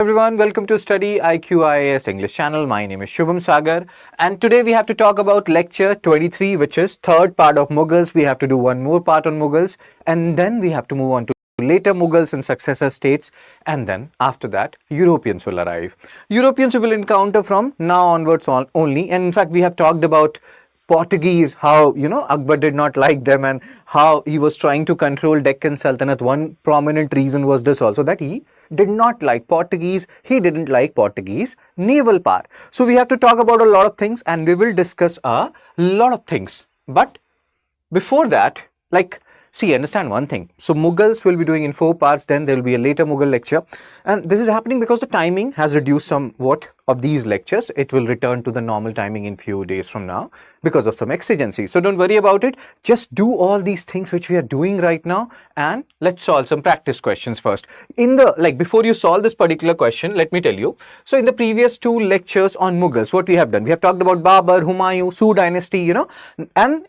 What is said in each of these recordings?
Everyone, welcome to StudyIQ IAS English channel. My name is Shubham Sagar and today we have to talk about lecture 23, which is third part of Mughals. We have to do one more part on Mughals and then we have to move on to later Mughals and successor states, and then after that Europeans will arrive. Europeans we will encounter from now onwards only, and in fact we have talked about Portuguese, how Akbar did not like them and how he was trying to control Deccan Sultanate. One prominent reason was this also, that he did not like Portuguese, he didn't like Portuguese naval power. So we have to talk about a lot of things and we will discuss a lot of things. But before that, understand one thing. So Mughals will be doing in 4 parts, then there will be a later Mughal lecture. And this is happening because the timing has reduced somewhat of these lectures. It will return to the normal timing in few days from now because of some exigency. So don't worry about it. Just do all these things which we are doing right now and let's solve some practice questions first. Before you solve this particular question, let me tell you. So in the previous 2 lectures on Mughals, what we have done? We have talked about Babur, Humayun, Su dynasty, and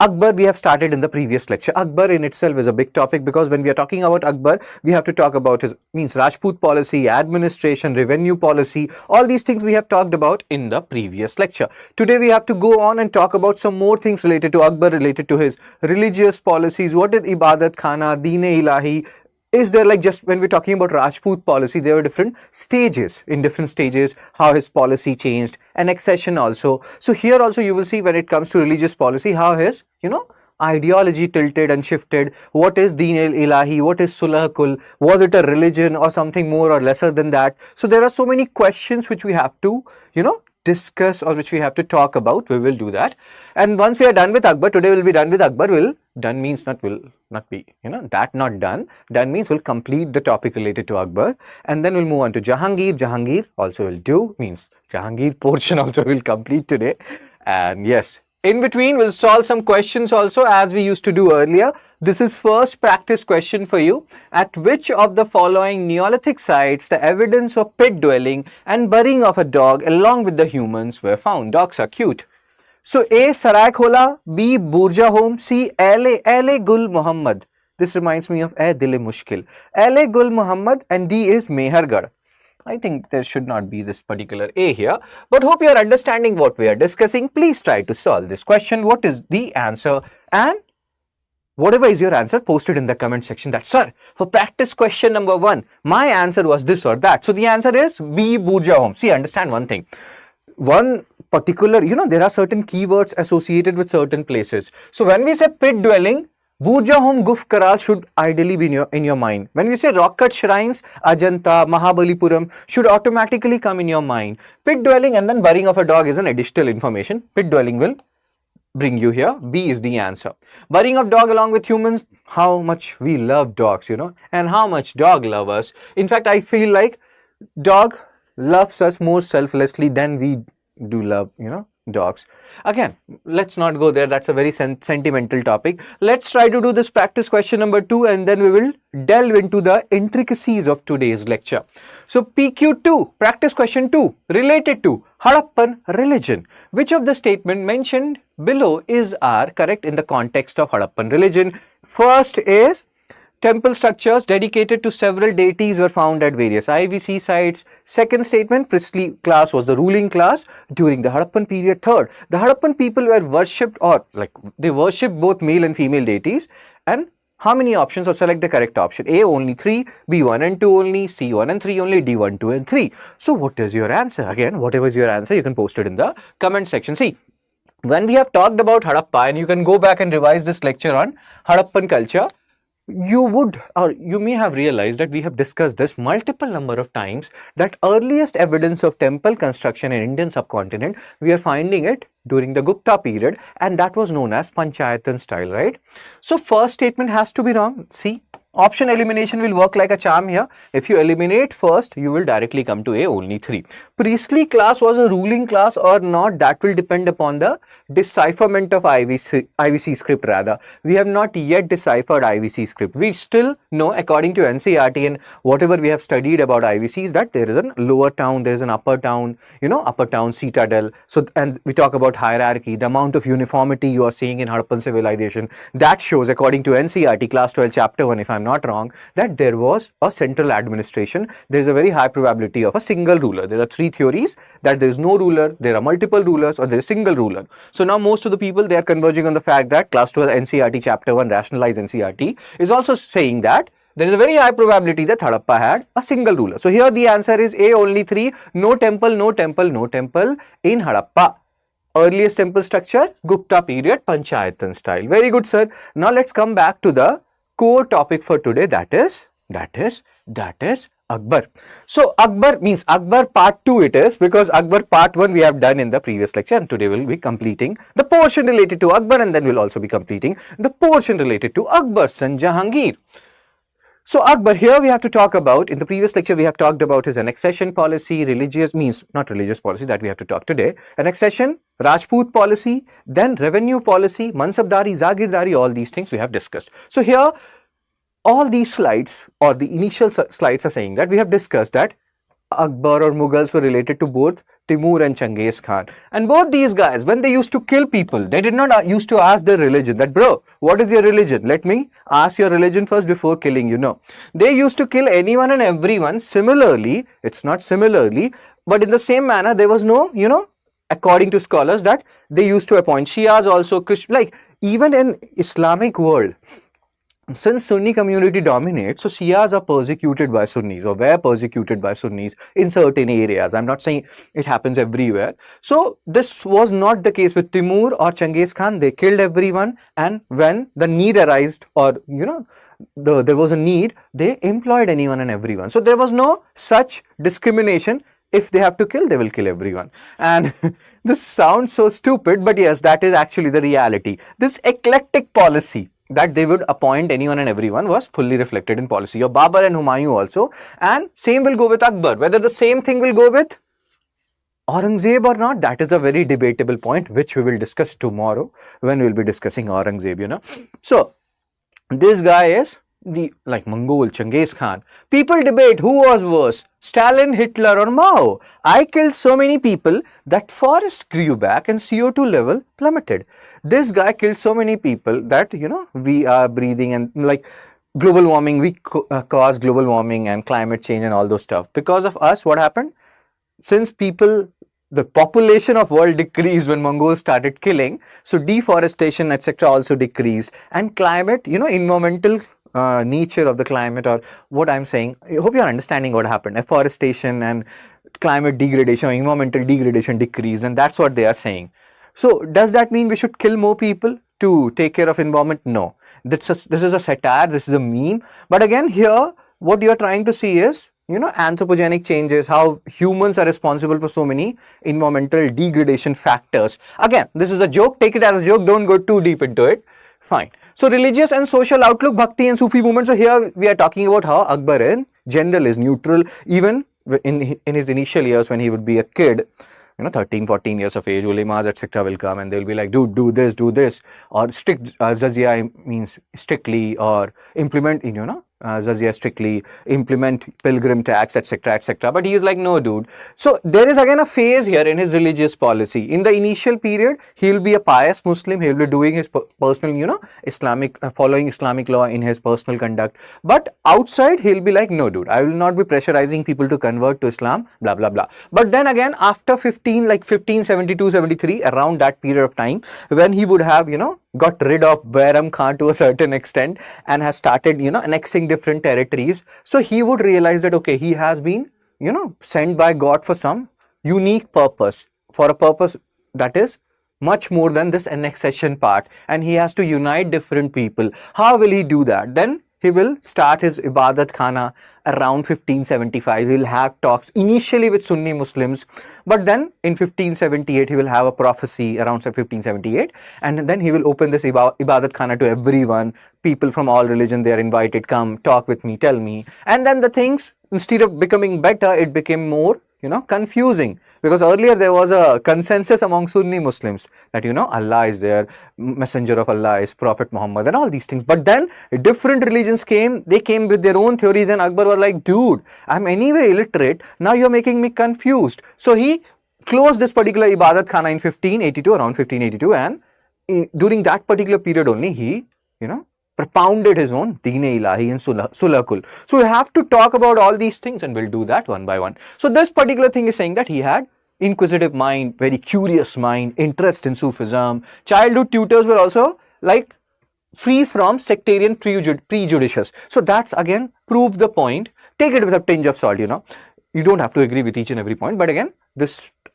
Akbar we have started in the previous lecture. Akbar in itself is a big topic because when we are talking about Akbar, we have to talk about his Rajput policy, administration, revenue policy, all these things we have talked about in the previous lecture. Today we have to go on and talk about some more things related to Akbar, related to his religious policies. What is Ibadat Khana, Din-i-Ilahi? Is there, just when we're talking about Rajput policy, there were different stages, how his policy changed, and accession also. So here also you will see when it comes to religious policy, how his, ideology tilted and shifted. What is Din-i-Ilahi? What is Sulh-Kul? Was it a religion or something more or lesser than that? So there are so many questions which we have to, discuss or which we have to talk about. We will do that. And once we are done with Akbar, today we'll be done with Akbar. Done means will not be, that not done. Done means we'll complete the topic related to Akbar. And then we'll move on to Jahangir. Jahangir also will do, means Jahangir portion also will complete today. And yes, in between we'll solve some questions also as we used to do earlier. This is first practice question for you. At which of the following Neolithic sites the evidence of pit dwelling and burying of a dog along with the humans were found? Dogs are cute. So A. Sarai Khola, B. Burja Home, C. Ale Gul Muhammad. This reminds me of Dil-e Mushkil. Ale Gul Muhammad, and D is Mehergarh. I think there should not be this particular A here, but hope you are understanding what we are discussing. Please try to solve this question. What is the answer? And whatever is your answer, post it in the comment section. That, sir, for practice question number 1, my answer was this or that. So the answer is B. Burja Home. See, understand one thing. One particular, there are certain keywords associated with certain places. So when we say pit dwelling, Burja Home Guf Karal should ideally be in your mind. When we say rock cut shrines, Ajanta, Mahabalipuram should automatically come in your mind. Pit dwelling and then burying of a dog is an additional information. Pit dwelling will bring you here. B is the answer. Burying of dog along with humans, how much we love dogs, and how much dog love us. In fact, I feel like dog loves us more selflessly than we do love, dogs. Again, let's not go there. That's a very sentimental topic. Let's try to do this practice question number 2 and then we will delve into the intricacies of today's lecture. So PQ2, practice question 2, related to Harappan religion. Which of the statement mentioned below are correct in the context of Harappan religion? First is temple structures dedicated to several deities were found at various IVC sites. Second statement, priestly class was the ruling class during the Harappan period. Third, the Harappan people were worshipped they worshipped both male and female deities. And how many options? Or select the correct option. A, only 3, B, 1 and 2 only, C, 1 and 3 only, D, 1, 2 and 3. So what is your answer? Again, whatever is your answer, you can post it in the comment section. See, when we have talked about Harappa, and you can go back and revise this lecture on Harappan culture, you may have realized that we have discussed this multiple number of times, that earliest evidence of temple construction in Indian subcontinent, we are finding it during the Gupta period, and that was known as Panchayatan style, right? So first statement has to be wrong. See, option elimination will work like a charm here. If you eliminate first, you will directly come to A, only 3. Priestly class was a ruling class or not, that will depend upon the decipherment of IVC script rather. We have not yet deciphered IVC script. We still know, according to NCERT and whatever we have studied about IVCs, that there is a lower town, there is an upper town, upper town citadel. So, and we talk about hierarchy, the amount of uniformity you are seeing in Harappan civilization. That shows, according to NCERT, class 12, chapter 1, if I'm not wrong, that there was a central administration. There is a very high probability of a single ruler. There are three theories, that there is no ruler, there are multiple rulers, or there is single ruler. So now most of the people, they are converging on the fact that class 12 NCERT chapter 1 rationalized NCERT is also saying that there is a very high probability that Harappa had a single ruler. So here the answer is A, only 3. No temple, no temple, no temple in Harappa. Earliest temple structure, Gupta period, Panchayatan style. Very good, sir. Now let's come back to the core topic for today, that is Akbar. So Akbar means Akbar part 2 it is, because Akbar part 1 we have done in the previous lecture, and today we'll be completing the portion related to Akbar, and then we'll also be completing the portion related to Akbar's son Jahangir. So Akbar, here we have to talk about, in the previous lecture we have talked about his annexation policy, not religious policy, that we have to talk today. Annexation, Rajput policy, then revenue policy, Mansabdari, Zagirdari, all these things we have discussed. So here, all these slides, or the initial slides are saying that we have discussed that Akbar or Mughals were related to both Timur and Genghis Khan. And both these guys, when they used to kill people, they did not used to ask their religion, that bro, what is your religion? Let me ask your religion first before killing you. No. They used to kill anyone and everyone. Similarly, it's not similarly, but in the same manner, there was no, according to scholars, that they used to appoint Shias also, like even in Islamic world, since Sunni community dominates, so Shias are persecuted by Sunnis, or were persecuted by Sunnis in certain areas. I'm not saying it happens everywhere. So this was not the case with Timur or Genghis Khan. They killed everyone, and when the need arose, or there was a need, they employed anyone and everyone. So there was no such discrimination. If they have to kill, they will kill everyone. And this sounds so stupid, but yes, that is actually the reality. This eclectic policy, that they would appoint anyone and everyone, was fully reflected in policy of Babur and Humayun also, and same will go with Akbar. Whether the same thing will go with Aurangzeb or not, that is a very debatable point, which we will discuss tomorrow when we will be discussing Aurangzeb, So this guy is like Mongol, Genghis Khan. People debate who was worse, Stalin, Hitler, or Mao. I killed so many people that forest grew back and CO2 level plummeted. This guy killed so many people that, we are breathing, and like global warming, we caused global warming and climate change and all those stuff. Because of us, what happened? Since the population of world decreased when Mongols started killing, so deforestation, etc. also decreased, and climate, environmental nature of the climate, or what I'm saying, I hope you're understanding what happened. Afforestation and climate degradation, or environmental degradation decreased, and that's what they are saying. So does that mean we should kill more people to take care of environment? No. This is a satire, this is a meme. But again, here what you're trying to see is, anthropogenic changes, how humans are responsible for so many environmental degradation factors. Again, this is a joke, take it as a joke, don't go too deep into it. Fine. So religious and social outlook, Bhakti and Sufi movement. So here we are talking about how Akbar in general is neutral, even in his initial years when he would be a kid, 13, 14 years of age, ulemas, etc. will come and they'll be like, dude, do this, or strict jizya means strictly, or implement, jizya strictly, implement pilgrim tax, etc., etc. But he is like, no, dude. So there is again a phase here in his religious policy. In the initial period, he will be a pious Muslim. He will be doing his personal, following Islamic law in his personal conduct. But outside, he'll be like, no, dude, I will not be pressurizing people to convert to Islam, blah, blah, blah. But then again, after 1572, 73, around that period of time, when he would have, got rid of Bairam Khan to a certain extent and has started, annexing different territories. So he would realize that, okay, he has been, sent by God for some unique purpose, for a purpose that is much more than this annexation part, and he has to unite different people. How will he do that? Then he will start his Ibadat Khana around 1575. He will have talks initially with Sunni Muslims, but then in 1578 he will have a prophecy around 1578, and then he will open this Ibadat Khana to everyone. People from all religion, they are invited, come talk with me, tell me. And then the things, instead of becoming better, it became more confusing, because earlier there was a consensus among Sunni Muslims that, Allah is there, messenger of Allah is Prophet Muhammad and all these things. But then different religions came, they came with their own theories, and Akbar was like, dude, I'm anyway illiterate, now you're making me confused. So he closed this particular Ibadat Khana in 1582, around 1582, and during that particular period only he, propounded his own Din-i-Ilahi and Sulakul. So we have to talk about all these things, and we'll do that one by one. So this particular thing is saying that he had inquisitive mind, very curious mind, interest in Sufism. Childhood tutors were also like free from sectarian prejudices. So that's again prove the point. Take it with a tinge of salt, You don't have to agree with each and every point, but again,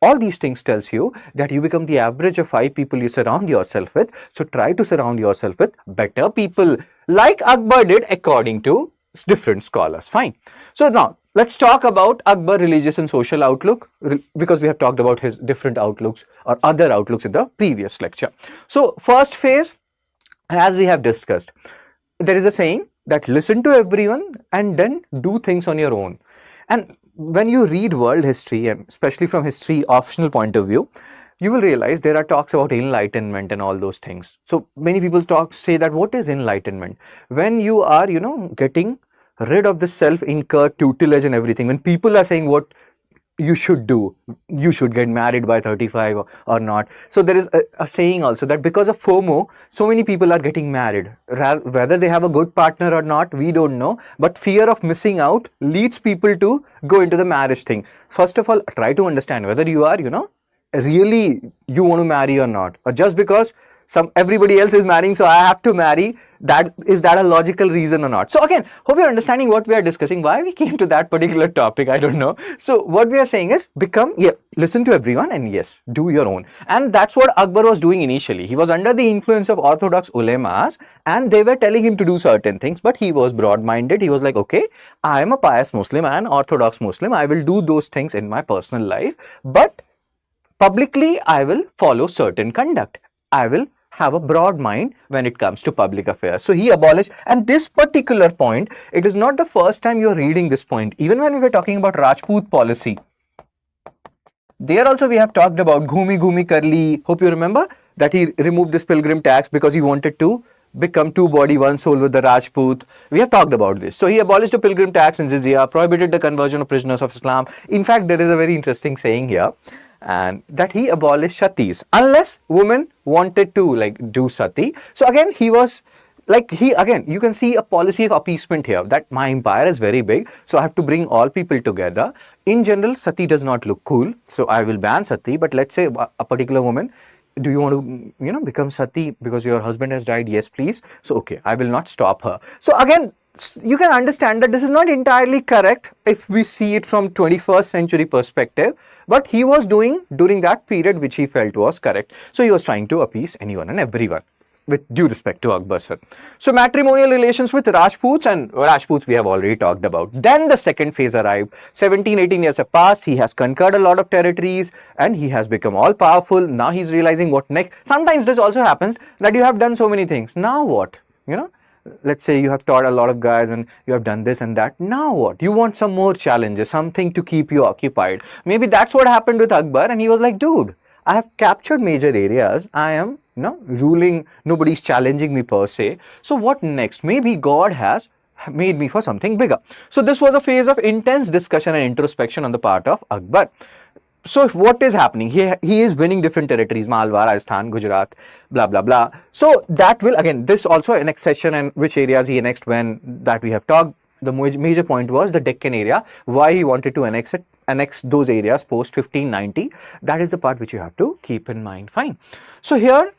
all these things tells you that you become the average of 5 people you surround yourself with. So try to surround yourself with better people, like Akbar did according to different scholars. Fine. So now let's talk about Akbar religious and social outlook, because we have talked about his different outlooks or other outlooks in the previous lecture. So first phase, as we have discussed, there is a saying that listen to everyone and then do things on your own. And when you read world history, and especially from history optional point of view, you will realize there are talks about enlightenment and all those things. So many people say that what is enlightenment? When you are, getting rid of the self-incurred tutelage and everything. When people are saying what you should do, you should get married by 35 or not. So there is a saying also that because of FOMO, so many people are getting married. Whether they have a good partner or not, we don't know. But fear of missing out leads people to go into the marriage thing. First of all, try to understand whether you are, really you want to marry or not, or just because everybody else is marrying, so I have to marry. Is that a logical reason or not? So again, hope you're understanding what we are discussing, why we came to that particular topic, I don't know. So what we are saying is listen to everyone and yes, do your own. And that's what Akbar was doing initially. He was under the influence of orthodox ulemas and they were telling him to do certain things, but he was broad-minded. He was like, okay, I am a pious Muslim, I am an orthodox Muslim, I will do those things in my personal life, but publicly I will follow certain conduct. I will have a broad mind when it comes to public affairs. So he abolished, and this particular point, it is not the first time you're reading this point. Even when we were talking about Rajput policy, there also we have talked about Ghumi Ghumi Karli. Hope you remember that he removed this pilgrim tax because he wanted to become two body, one soul with the Rajput. We have talked about this. So he abolished the pilgrim tax in Jizya, prohibited the conversion of prisoners of Islam. In fact, there is a very interesting saying here, and that he abolished satis unless women wanted to do sati. So again, he was you can see a policy of appeasement here, that my empire is very big, so I have to bring all people together. In general, sati does not look cool, so I will ban sati. But let's say a particular woman, do you want to become sati because your husband has died? Yes, please. So okay, I will not stop her. So again, you can understand that this is not entirely correct if we see it from 21st century perspective, but he was doing during that period which he felt was correct. So he was trying to appease anyone and everyone, with due respect to Akbar sir. So matrimonial relations with Rajputs, and Rajputs we have already talked about. Then the second phase arrived. 17-18 years have passed. He has conquered a lot of territories and he has become all powerful. Now he's realizing what next. Sometimes this also happens that you have done so many things. Now what? Let's say you have taught a lot of guys and you have done this and that. Now what? You want some more challenges, something to keep you occupied. Maybe that's what happened with Akbar, and he was like, dude, I have captured major areas. I am ruling. Nobody's challenging me per se. So what next? Maybe God has made me for something bigger. So this was a phase of intense discussion and introspection on the part of Akbar. So what is happening? He is winning different territories, Malwa, Rajasthan, Gujarat, blah, blah, blah. So that will, again, this also annexed session and which areas he annexed when, that we have talked. The major point was the Deccan area, why he wanted to annex those areas post 1590. That is the part which you have to keep in mind. Fine. So here,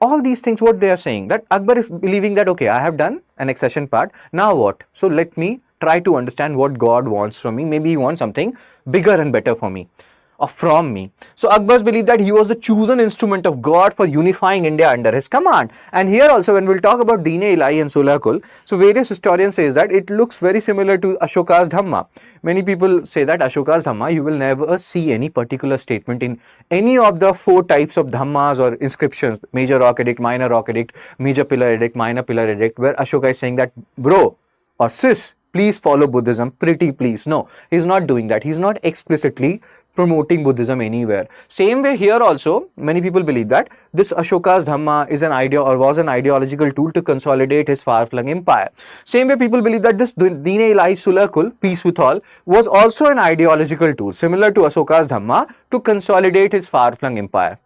all these things, what they are saying, that Akbar is believing that, okay, I have done annexation part. Now what? So let me try to understand what God wants from me. Maybe he wants something bigger and better for me, or from me. So Akbar believed that he was the chosen instrument of God for unifying India under his command. And here also, when we'll talk about Din-i-Ilahi and Sulakul, so various historians say that it looks very similar to Ashoka's Dhamma. Many people say that Ashoka's Dhamma, you will never see any particular statement in any of the 4 types of Dhammas or inscriptions, major rock edict, minor rock edict, major pillar edict, minor pillar edict, where Ashoka is saying that, bro or sis, please follow Buddhism, pretty please. No, he's not doing that. He's not explicitly promoting Buddhism anywhere. Same way here also, many people believe that this Ashoka's Dhamma is an idea or was an ideological tool to consolidate his far-flung empire. Same way people believe that this Din-i-Ilahi Sulakul, peace with all, was also an ideological tool similar to Ashoka's Dhamma to consolidate his far-flung empire.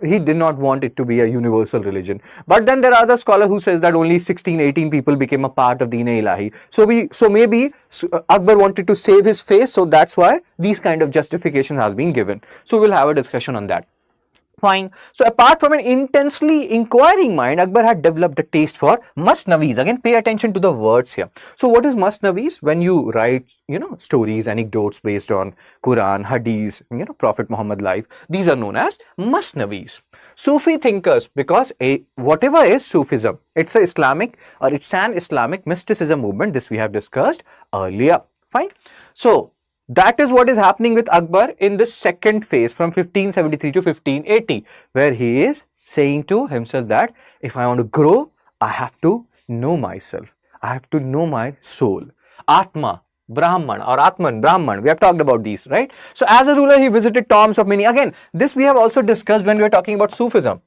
he did not want it to be a universal religion. But then there are other scholars who says that only 16, 18 people became a part of Din-i-Ilahi. So maybe Akbar wanted to save his face, so that's why these kind of justifications has been given. So we'll have a discussion on that. Fine. So apart from an intensely inquiring mind, Akbar had developed a taste for masnavis. Again, pay attention to the words here. So what is masnavis? When you write, stories, anecdotes based on Quran, Hadith, Prophet Muhammad life, these are known as masnavis. Sufi thinkers, because whatever is Sufism, it's an Islamic mysticism movement. This we have discussed earlier. Fine. So that is what is happening with Akbar in this second phase from 1573 to 1580, where he is saying to himself that if I want to grow, I have to know myself. I have to know my soul. Atma, Brahman or Atman, Brahman, we have talked about these, right? So as a ruler, he visited tombs of many. Again, this we have also discussed when we were talking about Sufism.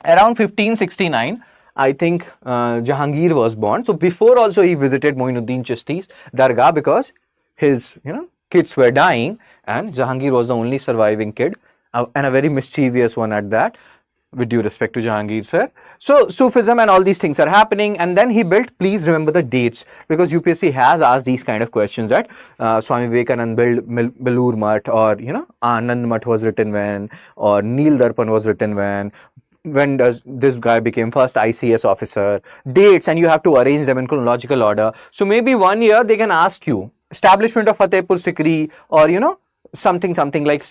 Around 1569, I think Jahangir was born. So before also he visited Moinuddin Chisti's Dargah because his kids were dying and Jahangir was the only surviving kid and a very mischievous one at that, with due respect to Jahangir sir. So Sufism and all these things are happening, and then he built, please remember the dates, because UPSC has asked these kind of questions that Swami Vivekanand built Belur Math, or Anand Math was written when, or Neel Darpan was written when does this guy became first ICS officer, dates, and you have to arrange them in chronological order. So maybe 1 year they can ask you establishment of Fatehpur Sikri, or something like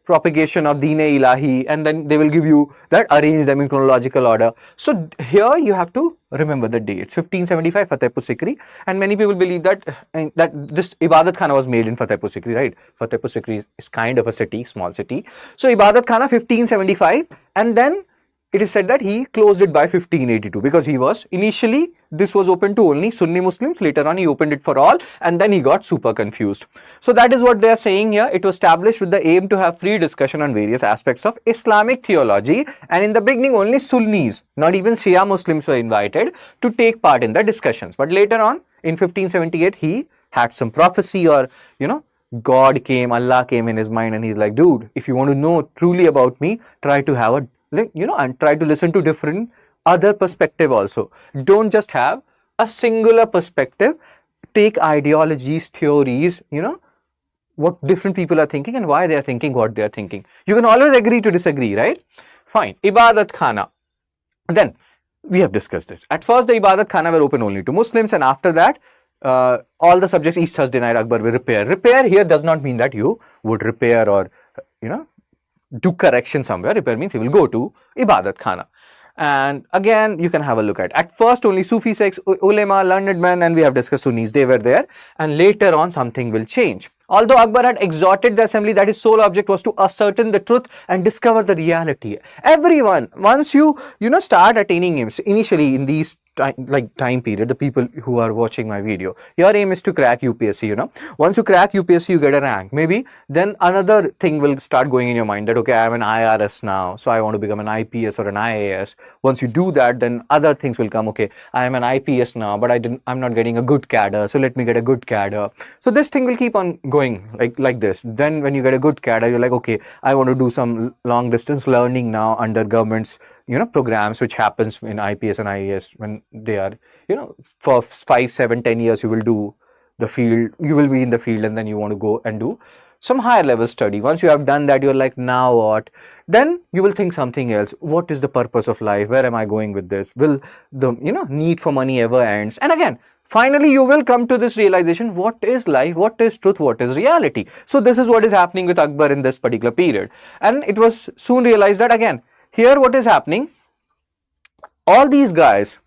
propagation of Din-i-Ilahi, and then they will give you that, arrange them in chronological order. So here you have to remember the dates. 1575 Fatehpur Sikri, and many people believe that this Ibadat Khana was made in Fatehpur Sikri, right? Fatehpur Sikri is kind of a city, small city. So Ibadat Khana 1575, and then it is said that he closed it by 1582 because he was initially, this was open to only Sunni Muslims. Later on he opened it for all, and then he got super confused. So that is what they are saying here. It was established with the aim to have free discussion on various aspects of Islamic theology, and in the beginning only Sunnis, not even Shia Muslims, were invited to take part in the discussions. But later on in 1578 he had some prophecy, or God came, Allah came in his mind, and he's like, dude, if you want to know truly about me, try to have and try to listen to different other perspective also. Don't just have a singular perspective. Take ideologies, theories, what different people are thinking and why they are thinking what they are thinking. You can always agree to disagree, right? Fine. Ibadat Khana. Then we have discussed this. At first the Ibadat Khana were open only to Muslims, and after that all the subjects each Thursday night Akbar will repair. Repair here does not mean that you would repair or do correction somewhere. Repair means he will go to Ibadat Khana. And again, you can have a look at first only Sufi sects, ulema, learned men, and we have discussed Sunnis, they were there, and later on something will change. Although Akbar had exhorted the assembly that his sole object was to ascertain the truth and discover the reality. Everyone, once you start attaining aims, initially in these time period, the people who are watching my video, your aim is to crack UPSC, once you crack UPSC, you get a rank, maybe then another thing will start going in your mind that, okay, I am an IRS now, so I want to become an IPS or an IAS. Once you do that, then other things will come. Okay, I am an IPS now, but I'm not getting a good cadre, so let me get a good cadre. So this thing will keep on going like this. Then when you get a good cadre, you're like, okay, I want to do some long distance learning now under government's programs, which happens in IPS and IAS when they are, for 5, 7, 10 years you will do the field, you will be in the field, and then you want to go and do some higher level study. Once you have done that, you're like, now what? Then you will think something else. What is the purpose of life? Where am I going with this? Will the need for money ever ends? And again, finally you will come to this realization, what is life, what is truth, what is reality? So this is what is happening with Akbar in this particular period. And it was soon realized that, again, here what is happening, all these guys,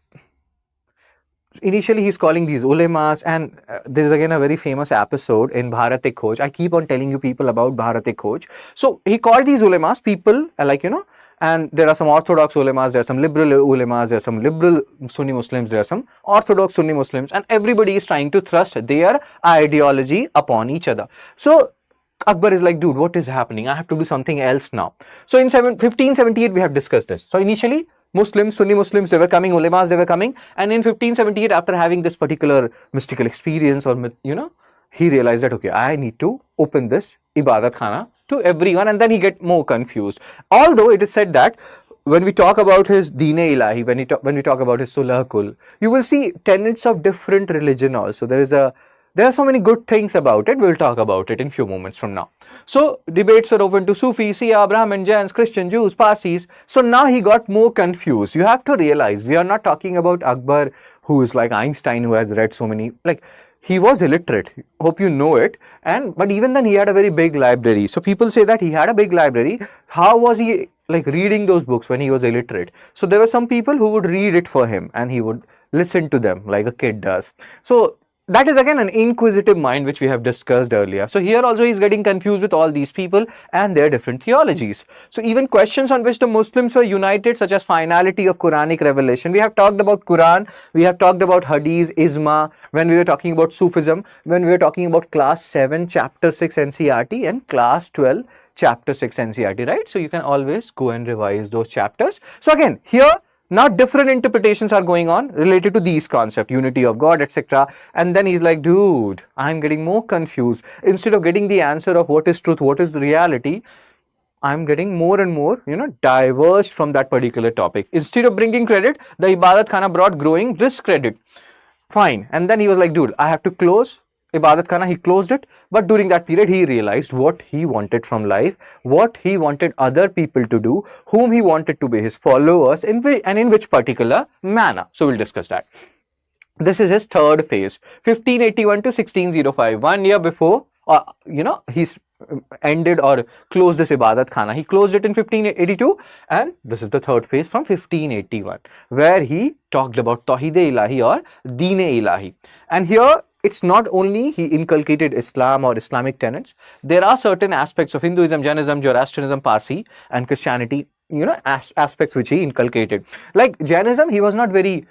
initially he's calling these ulemas, and there is again a very famous episode in Bharat Ek Khoj. I keep on telling you people about Bharat Ek Khoj. So he called these ulemas, people and there are some orthodox ulemas, there are some liberal ulemas, there are some liberal Sunni Muslims, there are some orthodox Sunni Muslims, and everybody is trying to thrust their ideology upon each other. So Akbar is like, dude, what is happening? I have to do something else now. So in 1578 we have discussed this. So initially Muslims, Sunni Muslims, they were coming, ulemas, they were coming, and in 1578, after having this particular mystical experience, or he realized that, okay, I need to open this Ibadat Khana to everyone, and then he get more confused. Although it is said that when we talk about his Din-i-Ilahi, when we talk about his Sulhakul, you will see tenets of different religion also. There are so many good things about it. We'll talk about it in few moments from now. So debates are open to Sufi, Shia, Brahmin, Jains, Christian, Jews, Parsis. So now he got more confused. You have to realize we are not talking about Akbar, who is like Einstein, who has read so many, like, he was illiterate. Hope you know it. But even then he had a very big library. So people say that he had a big library. How was he like reading those books when he was illiterate? So there were some people who would read it for him and he would listen to them like a kid does. So that is again an inquisitive mind, which we have discussed earlier. So here also he's getting confused with all these people and their different theologies. So even questions on which the Muslims were united, such as finality of Quranic revelation. We have talked about Quran, we have talked about Hadith, Ijma, when we were talking about Sufism, when we were talking about class 7, chapter 6 NCRT and class 12, chapter 6 NCRT, right? So you can always go and revise those chapters. So again, here, now different interpretations are going on related to these concepts, unity of God, etc. And then he's like, dude, I'm getting more confused. Instead of getting the answer of what is truth, what is the reality, I'm getting more and more, diverged from that particular topic. Instead of bringing credit, the Ibadat Khana brought growing discredit. Fine. And then he was like, dude, I have to close Ibadat Khana. He closed it. But during that period, he realized what he wanted from life, what he wanted other people to do, whom he wanted to be his followers, and in which particular manner. So we'll discuss that. This is his third phase, 1581 to 1605, 1 year before, he's ended or closed this Ibadat Khana. He closed it in 1582, and this is the third phase from 1581, where he talked about Tawhid-e-Ilahi or Din-i-Ilahi. And here, it's not only he inculcated Islam or Islamic tenets, there are certain aspects of Hinduism, Jainism, Zoroastrianism, Parsi and Christianity, aspects which he inculcated. Like Jainism, he was not very,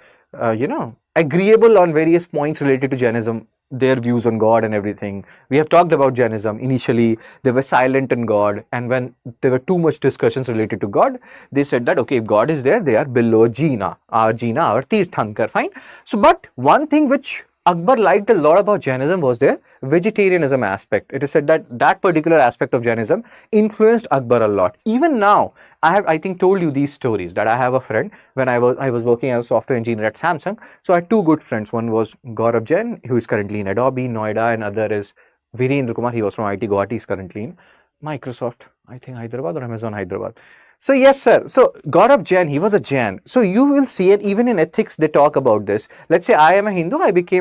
agreeable on various points related to Jainism, their views on God and everything. We have talked about Jainism. Initially, they were silent in God, and when there were too much discussions related to God, they said that, okay, if God is there, they are below Jina, our Tirthankar, fine. So, but one thing which Akbar liked a lot about Jainism was their vegetarianism aspect. It is said that that particular aspect of Jainism influenced Akbar a lot. Even now, I have, I think, told you these stories that I have a friend when I was working as a software engineer at Samsung. So I had two good friends. One was Gaurav Jain, who is currently in Adobe, Noida, and other is Virendra Kumar. He was from IT Guwahati, is currently in Microsoft, I think Hyderabad or Amazon Hyderabad. So yes, sir. So Gaurav Jain, he was a Jain. So you will see it even in ethics, they talk about this. Let's say I am a Hindu,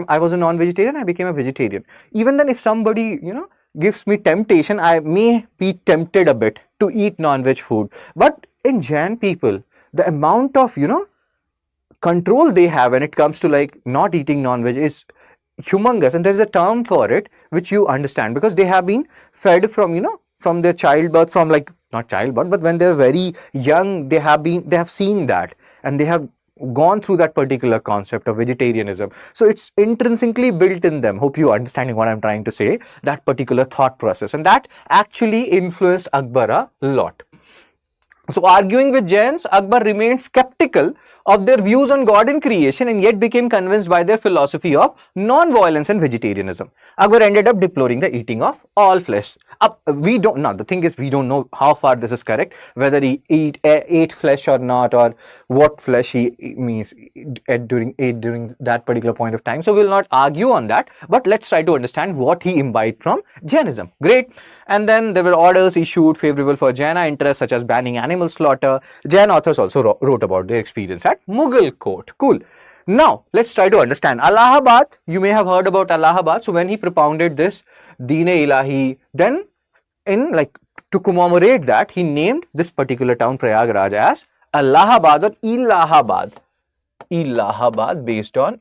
I was a non-vegetarian, I became a vegetarian. Even then if somebody, gives me temptation, I may be tempted a bit to eat non-veg food. But in Jain people, the amount of, control they have when it comes to like not eating non-veg is humongous. And there is a term for it, which you understand, because they have been fed from, from their childbirth, from like, not childbirth, but when they're very young, they have seen that, and they have gone through that particular concept of vegetarianism. So it's intrinsically built in them. Hope you are understanding what I'm trying to say, that particular thought process. And that actually influenced Akbar a lot. So arguing with Jains, Akbar remained skeptical of their views on God and creation, and yet became convinced by their philosophy of non-violence and vegetarianism. Akbar ended up deploring the eating of all flesh. We don't know. The thing is, we don't know how far this is correct, whether he ate flesh or not, or what flesh he ate during that particular point of time. So we'll not argue on that, but let's try to understand what he imbibed from Jainism. Great. And then there were orders issued favorable for Jaina interests, such as banning animal slaughter. Jain authors also wrote about their experience at Mughal court. Cool. Now, let's try to understand. Allahabad, you may have heard about Allahabad. So when he propounded this Din-i-Ilahi, then to commemorate that, he named this particular town Prayagraj as Allahabad or Ilahabad. Ilahabad based on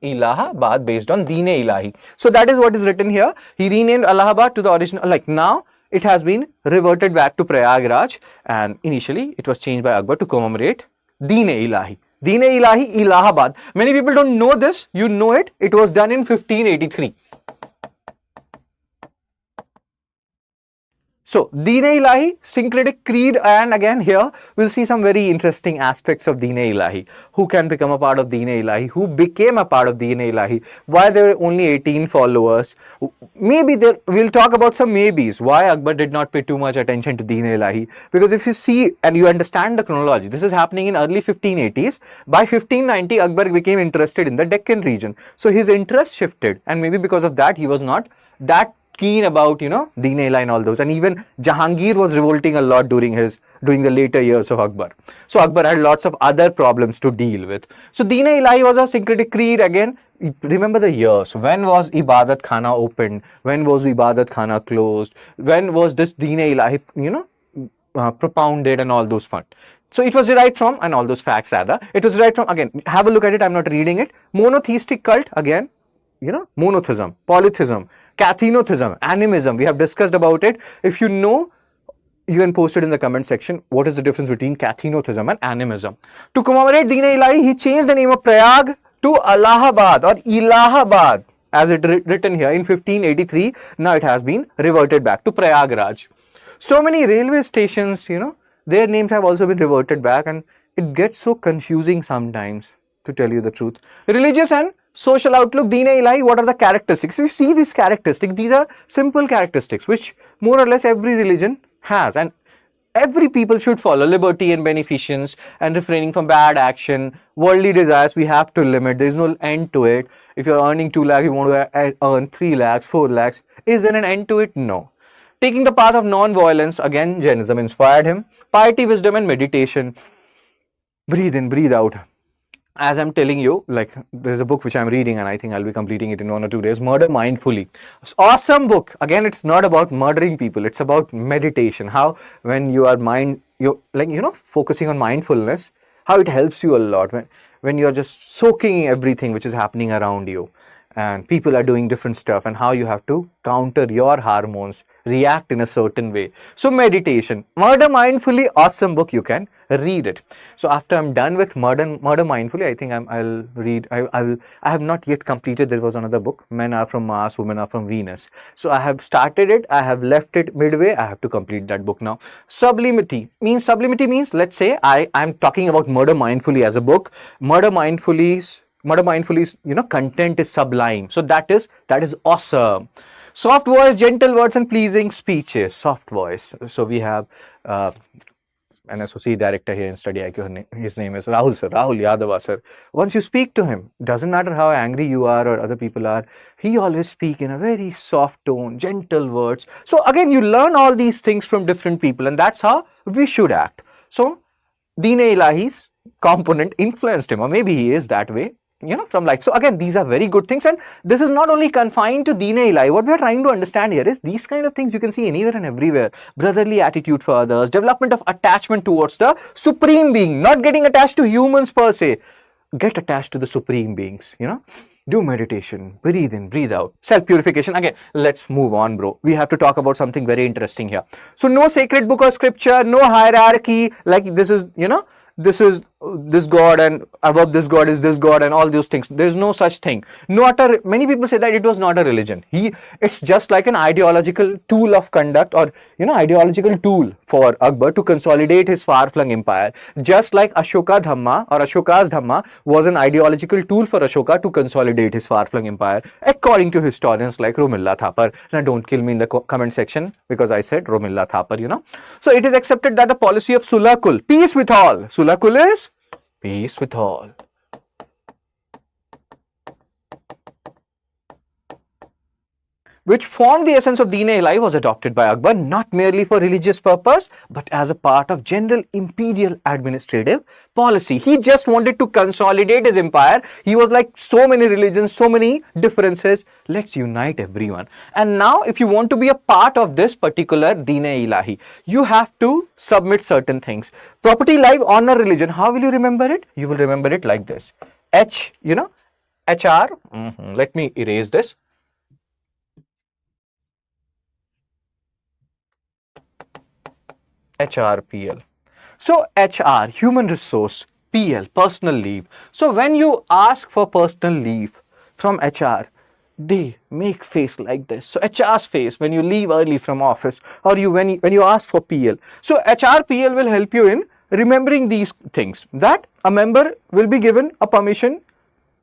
Din-i-Ilahi. So that is what is written here. He renamed Allahabad to the original, like now it has been reverted back to Prayagraj, and initially it was changed by Akbar to commemorate Din-i-Ilahi. Din-i-Ilahi, Allahabad. Many people don't know this. You know it. It was done in 1583. So, Din-i-Ilahi, syncretic creed, and again here we'll see some very interesting aspects of Din-i-Ilahi. Who can become a part of Din-i-Ilahi? Who became a part of Din-i-Ilahi? Why there were only 18 followers? Maybe we'll talk about some maybes. Why Akbar did not pay too much attention to Din-i-Ilahi? Because if you see and you understand the chronology, this is happening in early 1580s. By 1590, Akbar became interested in the Deccan region. So his interest shifted, and maybe because of that, he was not that keen about, Din-i-Ilahi and all those. And even Jahangir was revolting a lot during the later years of Akbar. So Akbar had lots of other problems to deal with. So Din-i-Ilahi was a syncretic creed. Again, remember the years. When was Ibadat Khana opened? When was Ibadat Khana closed? When was this Din-i-Ilahi, propounded, and all those fun. So it was derived from, and all those facts rather, it was derived from, again, have a look at it, I'm not reading it, monotheistic cult, again, monotheism, polytheism, cathenotheism, animism. We have discussed about it. If you know, you can post it in the comment section. What is the difference between cathenotheism and animism? To commemorate Din-i-Ilahi, he changed the name of Prayag to Allahabad or Ilahabad, as it written here in 1583. Now it has been reverted back to Prayagraj. So many railway stations, their names have also been reverted back, and it gets so confusing sometimes, to tell you the truth. Religious and social outlook, Din-i-Ilahi, what are the characteristics? You see these characteristics, these are simple characteristics which more or less every religion has, and every people should follow. Liberty and beneficence, and refraining from bad action, worldly desires we have to limit, there is no end to it. If you are earning 2 lakh, you want to earn 3 lakhs, 4 lakhs, is there an end to it? No. Taking the path of non-violence, again Jainism inspired him. Piety, wisdom and meditation. Breathe in, breathe out. As I'm telling you, like, there's a book which I'm reading, and I think I'll be completing it in 1 or 2 days. Murder Mindfully. It's awesome book. Again, it's not about murdering people. It's about meditation. How when you are focusing on mindfulness, how it helps you a lot when you're just soaking everything which is happening around you, and people are doing different stuff, and how you have to counter your hormones, react in a certain way. So meditation, Murder Mindfully, awesome book, you can read it. So after I'm done with Murder Mindfully, I think I'll read, I have not yet completed, there was another book, Men Are From Mars, Women Are From Venus. So I have started it, I have left it midway, I have to complete that book now. Sublimity means, let's say I'm talking about Murder Mindfully as a book. Murder Mindfully's content is sublime. So that is awesome. Soft voice, gentle words and pleasing speeches. Soft voice. So we have an associate director here in StudyIQ. His name is Rahul Yadava sir. Once you speak to him, doesn't matter how angry you are or other people are, he always speak in a very soft tone, gentle words. So again, you learn all these things from different people, and that's how we should act. So Din-i-Ilahi's component influenced him, or maybe he is that way, from life. So again, these are very good things, and this is not only confined to Din-i-Ilahi. What we are trying to understand here is these kind of things you can see anywhere and everywhere. Brotherly attitude for others, development of attachment towards the supreme being, not getting attached to humans per se. Get attached to the supreme beings, Do meditation, breathe in, breathe out, self-purification. Again, let's move on, bro. We have to talk about something very interesting here. So no sacred book or scripture, no hierarchy, like this is, this is this God, and above this God is this God, and all those things. There is no such thing. Many people say that it was not a religion. It's just like an ideological tool of conduct, or ideological tool for Akbar to consolidate his far-flung empire. Just like Ashoka Dhamma or Ashoka's Dhamma was an ideological tool for Ashoka to consolidate his far-flung empire, according to historians like Romilla Thapar. Now don't kill me in the comment section because I said Romilla Thapar, So it is accepted that the policy of Sulakul, peace with all. Sulakul is peace with all. Which formed the essence of Din-i-Ilahi, was adopted by Akbar not merely for religious purpose but as a part of general imperial administrative policy. He just wanted to consolidate his empire. He was like, so many religions, so many differences, let's unite everyone. And now if you want to be a part of this particular Din-i-Ilahi, you have to submit certain things. Property, life, honor, religion. How will you remember it? You will remember it like this. HR. Let me erase this. HRPL. So HR, human resource, PL, personal leave. So when you ask for personal leave from HR, they make face like this. So HR's face when you leave early from office, or when you ask for PL. So HR PL will help you in remembering these things, that a member will be given a permission,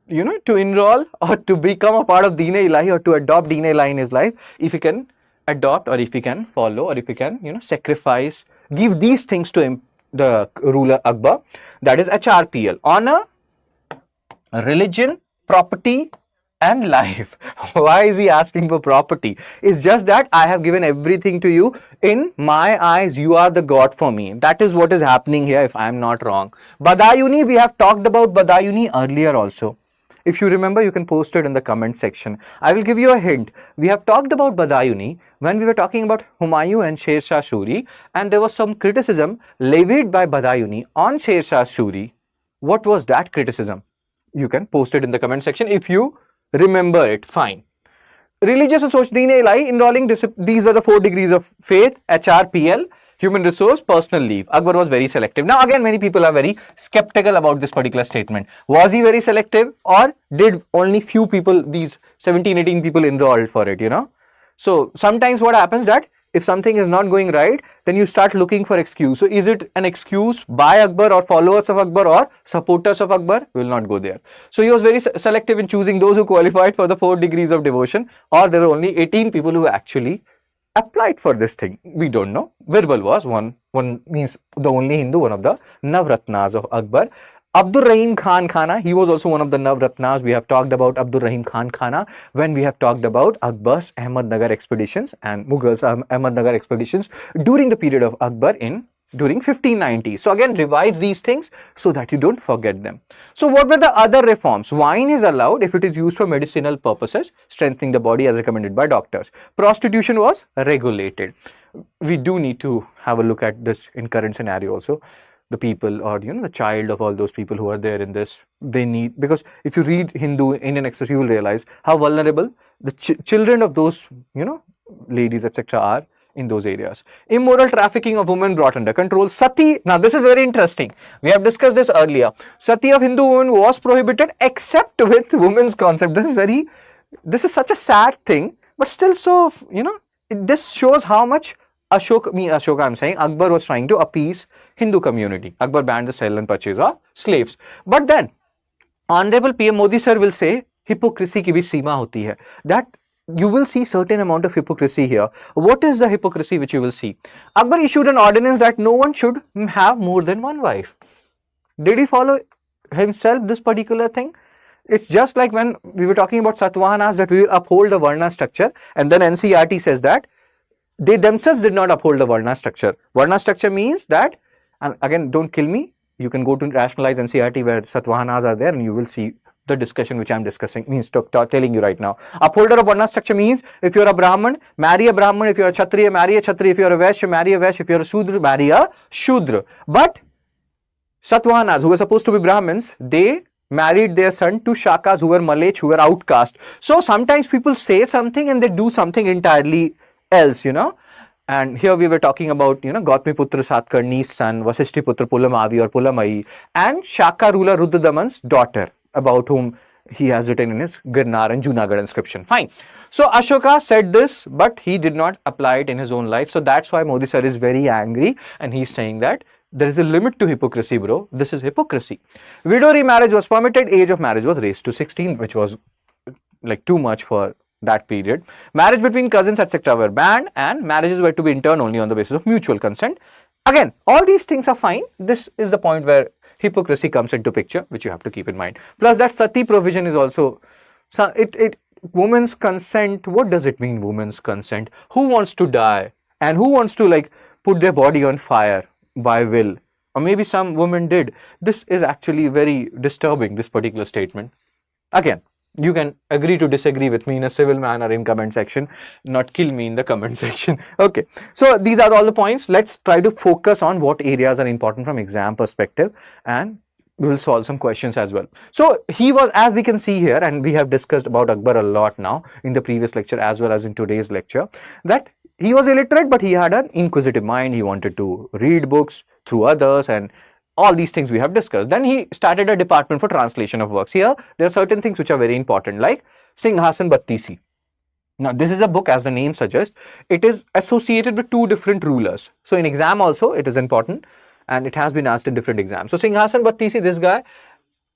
to enroll or to become a part of Din-i-Ilahi or to adopt Din-i-Ilahi in his life, if he can adopt, or if he can follow, or if he can, sacrifice, give these things to him, the ruler Akbar. That is HRPL: honor, religion, property, and life. Why is he asking for property? It's just that I have given everything to you. In my eyes, you are the God for me. That is what is happening here, if I am not wrong. Badayuni, we have talked about Badayuni earlier also. If you remember, you can post it in the comment section. I will give you a hint. We have talked about Badayuni when we were talking about Humayun and Sher Shah Suri, and there was some criticism levied by Badayuni on Sher Shah Suri. What was that criticism? You can post it in the comment section if you remember it. Fine. Religious and social, Din-i-Ilahi, enrolling, these were the 4 degrees of faith: HRPL, human resource, personal leave. Akbar was very selective. Now again, many people are very skeptical about this particular statement. Was he very selective, or did only few people, these 17, 18 people enrolled for it, So sometimes what happens that if something is not going right, then you start looking for excuse. So is it an excuse by Akbar or followers of Akbar or supporters of Akbar? We will not go there. So he was very selective in choosing those who qualified for the 4 degrees of devotion, or there were only 18 people who actually applied for this thing. We don't know. Birbal was one means the only Hindu, one of the Navratnas of Akbar. Abdur Rahim Khan Khana, he was also one of the Navratnas. We have talked about Abdur Rahim Khan Khana when we have talked about Akbar's Ahmednagar expeditions and Mughals Ahmednagar expeditions during the period of Akbar during 1590. So again, revise these things so that you don't forget them. So what were the other reforms? Wine is allowed if it is used for medicinal purposes, strengthening the body as recommended by doctors. Prostitution was regulated. We do need to have a look at this in current scenario also. The people, or the child of all those people who are there in this, they need, because if you read Hindu Indian Express, you will realize how vulnerable the children of those ladies, etc. are in those areas. Immoral trafficking of women brought under control. Sati, now this is very interesting. We have discussed this earlier. Sati of Hindu women was prohibited except with women's concept. This is such a sad thing, but still, so this shows how much Akbar was trying to appease Hindu community. Akbar banned the sale and purchase of slaves. But then, Honorable PM Modi sir will say, hypocrisy ki bhi seema hoti hai. That you will see certain amount of hypocrisy here. What is the hypocrisy which you will see? Akbar issued an ordinance that no one should have more than one wife. Did he follow himself this particular thing? It's just like when we were talking about Satavahanas, that we will uphold the Varna structure, and then NCERT says that they themselves did not uphold the Varna structure. Varna structure means that, and again, don't kill me, you can go to rationalize NCERT where Satavahanas are there and you will see the discussion which I am discussing, means telling you right now. Upholder of Varna structure means if you are a Brahman, marry a Brahman. If you are a Kshatriya, marry a Kshatriya. If you are a Vaishya, marry a Vaishya. If you are a Shudra, marry a Shudra. But Satavahanas, who were supposed to be Brahmins, they married their son to Shakas, who were Malech, who were outcast. So sometimes people say something and they do something entirely else, And here we were talking about, Gautami Putra Satkarni's son, Vasishti Putra Pulamavi or Pulamai, and Shaka ruler Rudradaman's daughter, about whom he has written in his Girnar and Junagadh inscription. Fine. So Ashoka said this, but he did not apply it in his own life. So that's why Modi sir is very angry, and he's saying that there is a limit to hypocrisy, bro. This is hypocrisy. Widow remarriage was permitted. Age of marriage was raised to 16, which was like too much for that period. Marriage between cousins, etc. were banned, and marriages were to be in turn only on the basis of mutual consent. Again, all these things are fine. This is the point where hypocrisy comes into picture, which you have to keep in mind. Plus that sati provision is also, women's consent. What does it mean, women's consent? Who wants to die? And who wants to put their body on fire by will? Or maybe some women did. This is actually very disturbing, this particular statement. Again, you can agree to disagree with me in a civil manner in comment section, not kill me in the comment section. Okay, so these are all the points. Let's try to focus on what areas are important from exam perspective, and we will solve some questions as well. So he was, as we can see here, and we have discussed about Akbar a lot now in the previous lecture as well as in today's lecture, that he was illiterate, but he had an inquisitive mind. He wanted to read books through others, and all these things we have discussed. Then he started a department for translation of works. Here, there are certain things which are very important, like Singhasan Battisi. Now, this is a book, as the name suggests, it is associated with two different rulers. So, in exam also, it is important and it has been asked in different exams. So, Singhasan Battisi, this guy,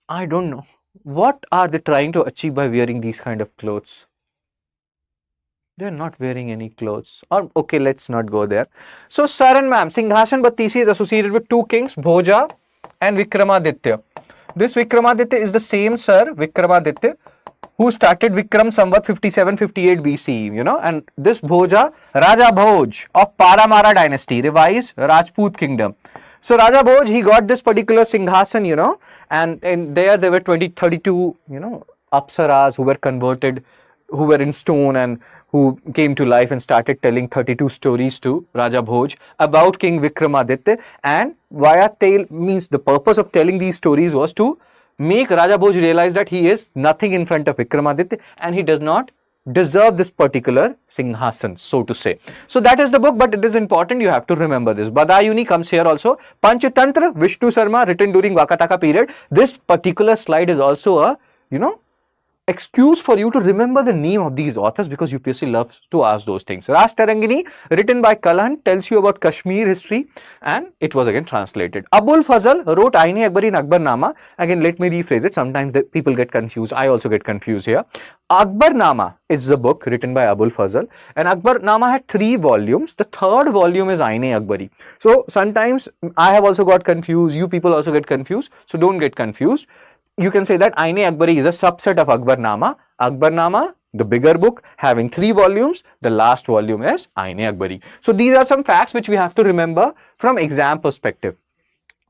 I don't know. What are they trying to achieve by wearing these kind of clothes? They're not wearing any clothes. Or, okay, let's not go there. So, sir and ma'am, Singhasan Battisi is associated with two kings, Bhoja and Vikramaditya. This Vikramaditya is the same sir, Vikramaditya, who started Vikram Samvat 57-58 BCE, you know, and this Bhoja, Raja Bhoj of Paramara dynasty, revised Rajput kingdom. So Raja Bhoj, he got this particular Singhasan, you know, and there were 32, you know, Apsaras who were converted, who were in stone and who came to life and started telling 32 stories to Raja Bhoj about King Vikramaditya. And via tale means the purpose of telling these stories was to make Raja Bhoj realize that he is nothing in front of Vikramaditya and he does not deserve this particular Singhasan, so to say. So that is the book, but it is important, you have to remember this. Badayuni comes here also. Panchatantra, Vishnu Sarma, written during Vakataka period. This particular slide is also a, you know, excuse for you to remember the name of these authors because UPSC loves to ask those things. Ras Tarangini, written by Kalhan, tells you about Kashmir history and it was again translated. Abul Fazal wrote Aine Akbari and Akbar Nama. Again, let me rephrase it. Sometimes the people get confused. I also get confused here. Akbar Nama is the book written by Abul Fazal and Akbar Nama had 3 volumes. The third volume is Aine Akbari. So sometimes I have also got confused. You people also get confused. So don't get confused. You can say that Aine Akbari is a subset of Akbar Nama. Akbar Nama, the bigger book, having 3 volumes. The last volume is Aine Akbari. So these are some facts which we have to remember from exam perspective.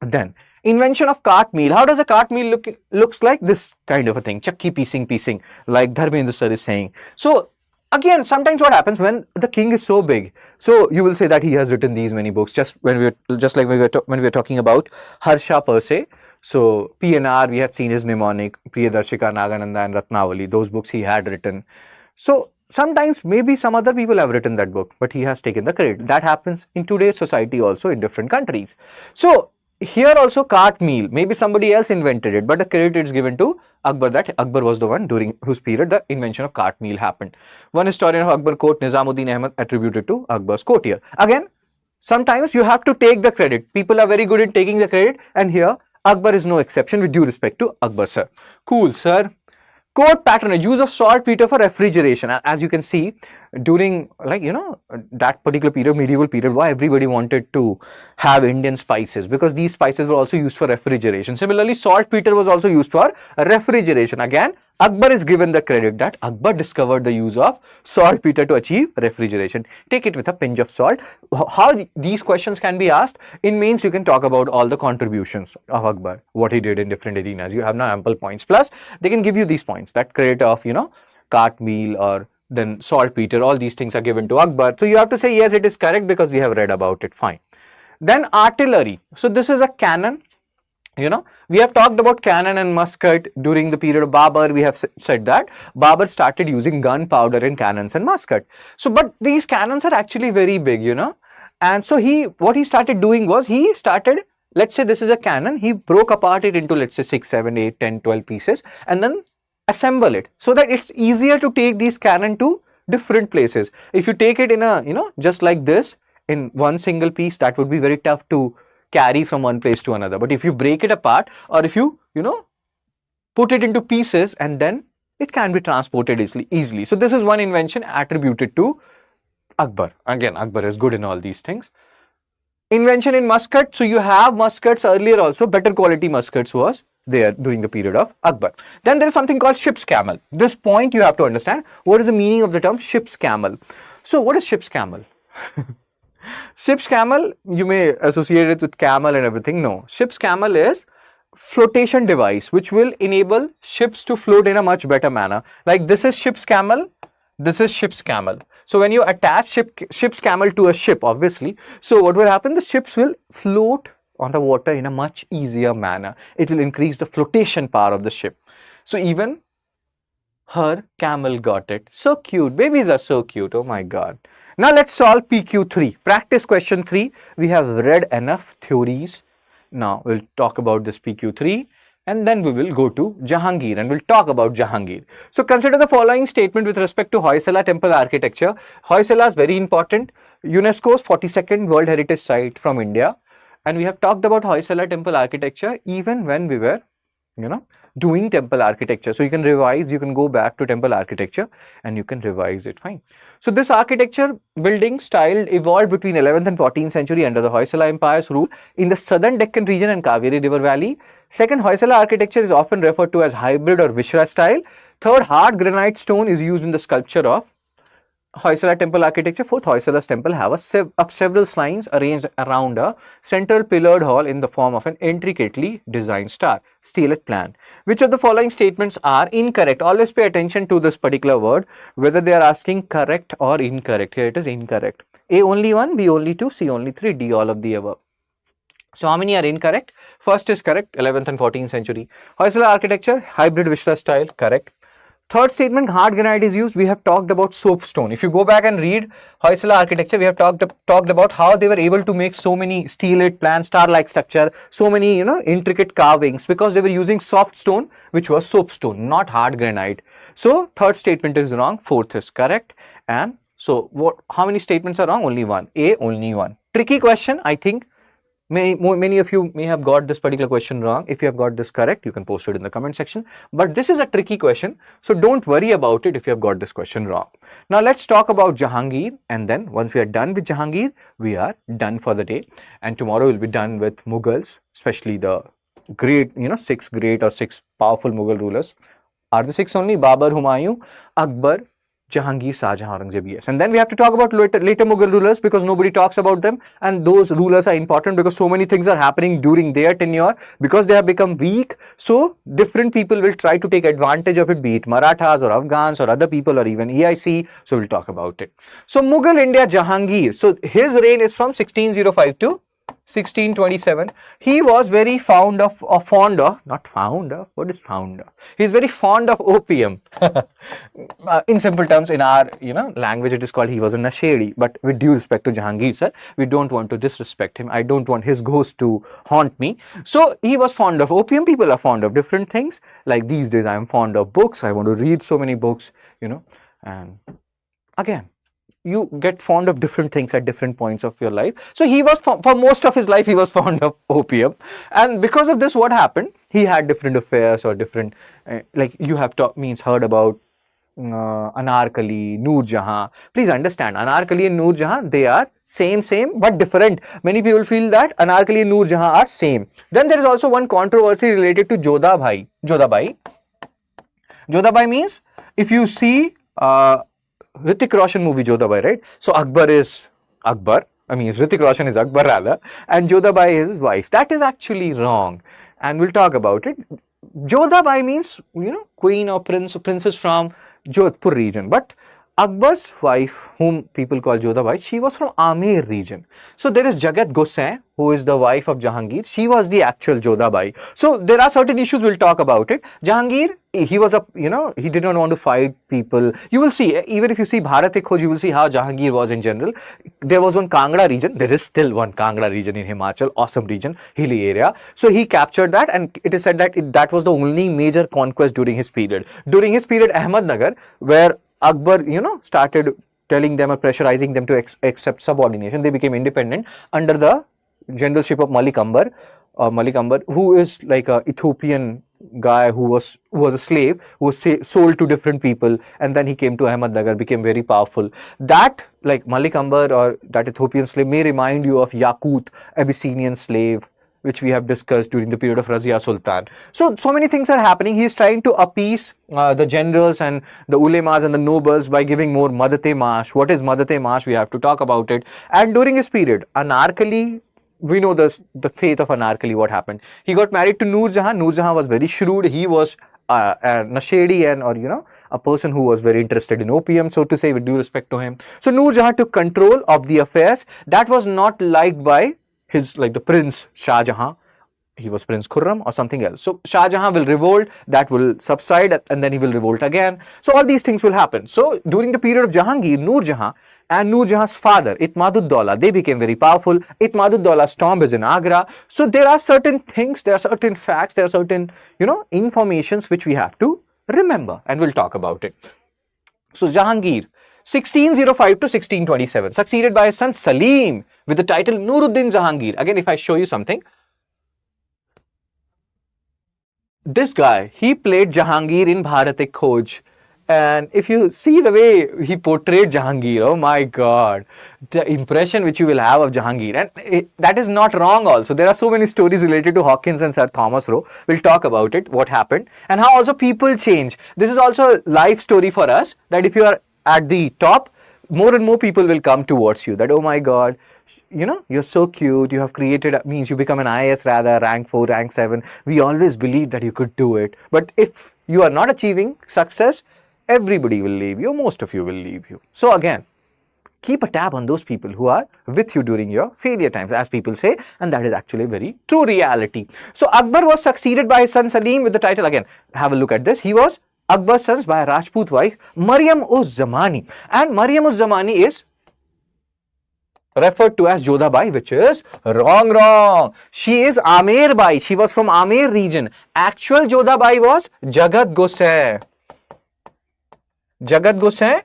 Then, invention of cart meal. How does a cart meal looks like? This kind of a thing. Chakki piecing, like Dharmendra sir is saying. So, again, sometimes what happens when the king is so big, so you will say that he has written these many books. Just when we were talking about Harsha per se. So PNR, we had seen his mnemonic, Priyadarshika, Nagananda and Ratnavali, those books he had written. So sometimes maybe some other people have written that book, but he has taken the credit. That happens in today's society also in different countries. So here also cart meal, maybe somebody else invented it, but the credit is given to Akbar, that Akbar was the one during whose period the invention of cart meal happened. One historian of Akbar court, Nizamuddin Ahmad, attributed to Akbar's court here. Again, sometimes you have to take the credit. People are very good in taking the credit, and here Akbar is no exception, with due respect to Akbar sir. Cool, sir. Court patronage, use of saltpeter for refrigeration. As you can see, during, like, you know, that particular period, medieval period, why everybody wanted to have Indian spices, because these spices were also used for refrigeration. Similarly, saltpeter was also used for refrigeration. Again, Akbar is given the credit that Akbar discovered the use of saltpeter to achieve refrigeration. Take it with a pinch of salt. How these questions can be asked? In mains, you can talk about all the contributions of Akbar, what he did in different arenas. You have now ample points. Plus, they can give you these points, that credit of, you know, cart meal or then saltpeter, all these things are given to Akbar. So you have to say, yes, it is correct because we have read about it. Fine. Then artillery. So this is a cannon. You know, we have talked about cannon and musket during the period of Babur. We have said that Babur started using gunpowder in cannons and musket. So, but these cannons are actually very big, you know. And so what he started doing was, he started, let's say this is a cannon, he broke apart it into, let's say 6, 7, 8, 10, 12 pieces and then assemble it so that it's easier to take these cannon to different places. If you take it in a, you know, just like this in one single piece, that would be very tough to carry from one place to another. But if you break it apart, or if you know, put it into pieces, and then it can be transported easily. So this is one invention attributed to Akbar. Again, Akbar is good in all these things. Invention in musket. So you have muskets earlier also, better quality muskets was there during the period of Akbar. Then there is something called ship's camel. This point you have to understand. What is the meaning of the term ship's camel? So what is ship's camel? Ship's camel, you may associate it with camel and everything. No, ship's camel is flotation device which will enable ships to float in a much better manner. Like this is ship's camel, this is ship's camel. So when you attach ship's camel to a ship, obviously, so what will happen? The ships will float on the water in a much easier manner. It will increase the flotation power of the ship. So even her camel got it. So cute. Babies are so cute. Oh my God. Now let's solve PQ3. Practice question 3. We have read enough theories. Now we'll talk about this PQ3. and then we will go to Jahangir and we'll talk about Jahangir. So consider the following statement with respect to Hoysala temple architecture. Hoysala is very important. UNESCO's 42nd World Heritage Site from India. And we have talked about Hoysala temple architecture even when we were, doing temple architecture. So you can revise, you can go back to temple architecture and you can revise it fine. So this architecture building style evolved between 11th and 14th century under the Hoysala Empire's rule in the southern Deccan region and Kaveri River Valley. Second, Hoysala architecture is often referred to as hybrid or Vishra style. Third, hard granite stone is used in the sculpture of Hoysala temple architecture. Fourth, Hoysala's temple have several shrines arranged around a central pillared hall in the form of an intricately designed stelae plan. Which of the following statements are incorrect? Always pay attention to this particular word, whether they are asking correct or incorrect. Here it is incorrect. A only 1, B only 2, C only 3, D all of the above. So how many are incorrect? First is correct, 11th and 14th century. Hoysala architecture, hybrid Vishra style, correct. Third statement, hard granite is used. We have talked about soapstone. If you go back and read Hoysala architecture, we have talked about how they were able to make so many stelae plans, star-like structure, so many intricate carvings because they were using soft stone, which was soapstone, not hard granite. So third statement is wrong. Fourth is correct. And so how many statements are wrong? Only one. A only one. Tricky question, I think. Many of you may have got this particular question wrong. If you have got this correct, you can post it in the comment section. But this is a tricky question, so don't worry about it if you have got this question wrong. Now let's talk about Jahangir, and then once we are done with Jahangir, we are done for the day. And tomorrow we'll be done with Mughals, especially the great, 6 great or 6 powerful Mughal rulers. Are the 6 only? Babur, Humayun, Akbar, Jahangir, Shahjahan, Aurangzeb, yes. And then we have to talk about later Mughal rulers because nobody talks about them, and those rulers are important because so many things are happening during their tenure because they have become weak. So different people will try to take advantage of it, be it Marathas or Afghans or other people or even EIC. So we'll talk about it. So Mughal India, Jahangir. So his reign is from 1605 to 1627. He was very fond of he's very fond of opium. In simple terms, in our language it is called he was a nashedi, but with due respect to Jahangir sir, we don't want to disrespect him. I don't want his ghost to haunt me. So he was fond of opium. People are fond of different things. Like these days I am fond of books. I want to read so many books, and again, you get fond of different things at different points of your life. So he was, for most of his life, he was fond of opium. And because of this, what happened? He had different affairs or different, like you have heard about Anarkali, Nur Jahan. Please understand, Anarkali and Nur Jahan, they are same, but different. Many people feel that Anarkali and Nur Jahan are same. Then there is also one controversy related to Jodhabai. Jodhabai means, if you see Hrithik Roshan movie Jodhabai, right? So Akbar is Akbar. Hrithik Roshan is Akbar rather, and Jodhabai is his wife. That is actually wrong, and we'll talk about it. Jodhabai means, queen or princess from Jodhpur region, but Akbar's wife, whom people call Jodhabai, she was from Amer region. So there is Jagat Gosain, who is the wife of Jahangir. She was the actual Jodhabai. So there are certain issues, we'll talk about it. Jahangir, he was he did not want to fight people. You will see, even if you see Bharat Ek Khoj, you will see how Jahangir was in general. There was one Kangra region. There is still one Kangra region in Himachal, awesome region, hilly area. So he captured that, and it is said that that was the only major conquest during his period. During his period, Ahmednagar, where Akbar, started telling them or pressurizing them to accept subordination. They became independent under the generalship of Malik Ambar, who is like a Ethiopian guy who was a slave, who was sold to different people, and then he came to Ahmednagar, became very powerful. That, like Malik Ambar or that Ethiopian slave, may remind you of Yakut, Abyssinian slave, which we have discussed during the period of Razia Sultan. So many things are happening. He is trying to appease the generals and the ulemas and the nobles by giving more Madate Mash. What is Madate Mash? We have to talk about it. And during his period, Anarkali, we know the fate of Anarkali, what happened. He got married to Nur Jahan. Nur Jahan was very shrewd. He was a nashedi and a person who was very interested in opium, so to say, with due respect to him. So Nur Jahan took control of the affairs. That was not liked by the prince Shah Jahan. he was Prince Khurram or something else. So Shah Jahan will revolt, that will subside, and then he will revolt again. So all these things will happen. So during the period of Jahangir, Nur Jahan and Nur Jahan's father, Itmaduddaulah, they became very powerful. Itmaduddaulah's tomb is in Agra. So there are certain things, there are certain facts, there are certain, informations which we have to remember, and we'll talk about it. So Jahangir, 1605 to 1627, succeeded by his son Salim with the title Nuruddin Jahangir. Again, if I show you something, this guy, he played Jahangir in Bharat Ek Khoj. And if you see the way he portrayed Jahangir, oh my God, the impression which you will have of Jahangir, and that is not wrong also. There are so many stories related to Hawkins and Sir Thomas Roe. We'll talk about it, what happened, and how also people change. This is also a life story for us, that if you are at the top, more and more people will come towards you, that, oh my God, you're so cute, you have created, means you become an IAS rather, rank 4, rank 7. We always believed that you could do it. But if you are not achieving success, everybody will leave you, most of you will leave you. So again, keep a tab on those people who are with you during your failure times, as people say, and that is actually a very true reality. So Akbar was succeeded by his son Salim with the title, again, have a look at this. He was Akbar's son by a Rajput wife, Maryam-uz-Zamani. And Maryam-uz-Zamani is referred to as Jodhabai, which is wrong. She is Amer Bai. She was from Amer region. Actual Jodhabai was Jagat Gosain. Jagat Gosain,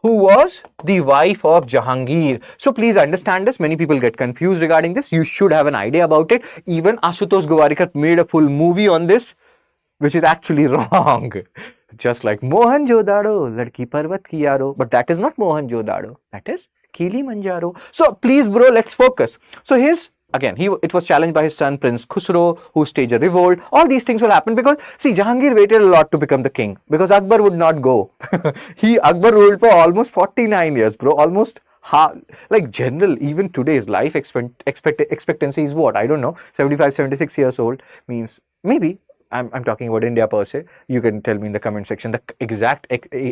who was the wife of Jahangir. So please understand this. Many people get confused regarding this. You should have an idea about it. Even Ashutosh Gowarikar made a full movie on this, which is actually wrong. Just like Mohenjo-daro, Ladki Parvat ki yaro. But that is not Mohenjo-daro. That is Kilimanjaro. So please bro, let's focus. So it was challenged by his son Prince Khusro, who staged a revolt. All these things will happen because, see, Jahangir waited a lot to become the king because Akbar would not go. Akbar ruled for almost 49 years, bro. Almost like general, even today's life expectancy is what? I don't know, 75, 76 years old, means maybe. I'm talking about India per se. You can tell me in the comment section the exact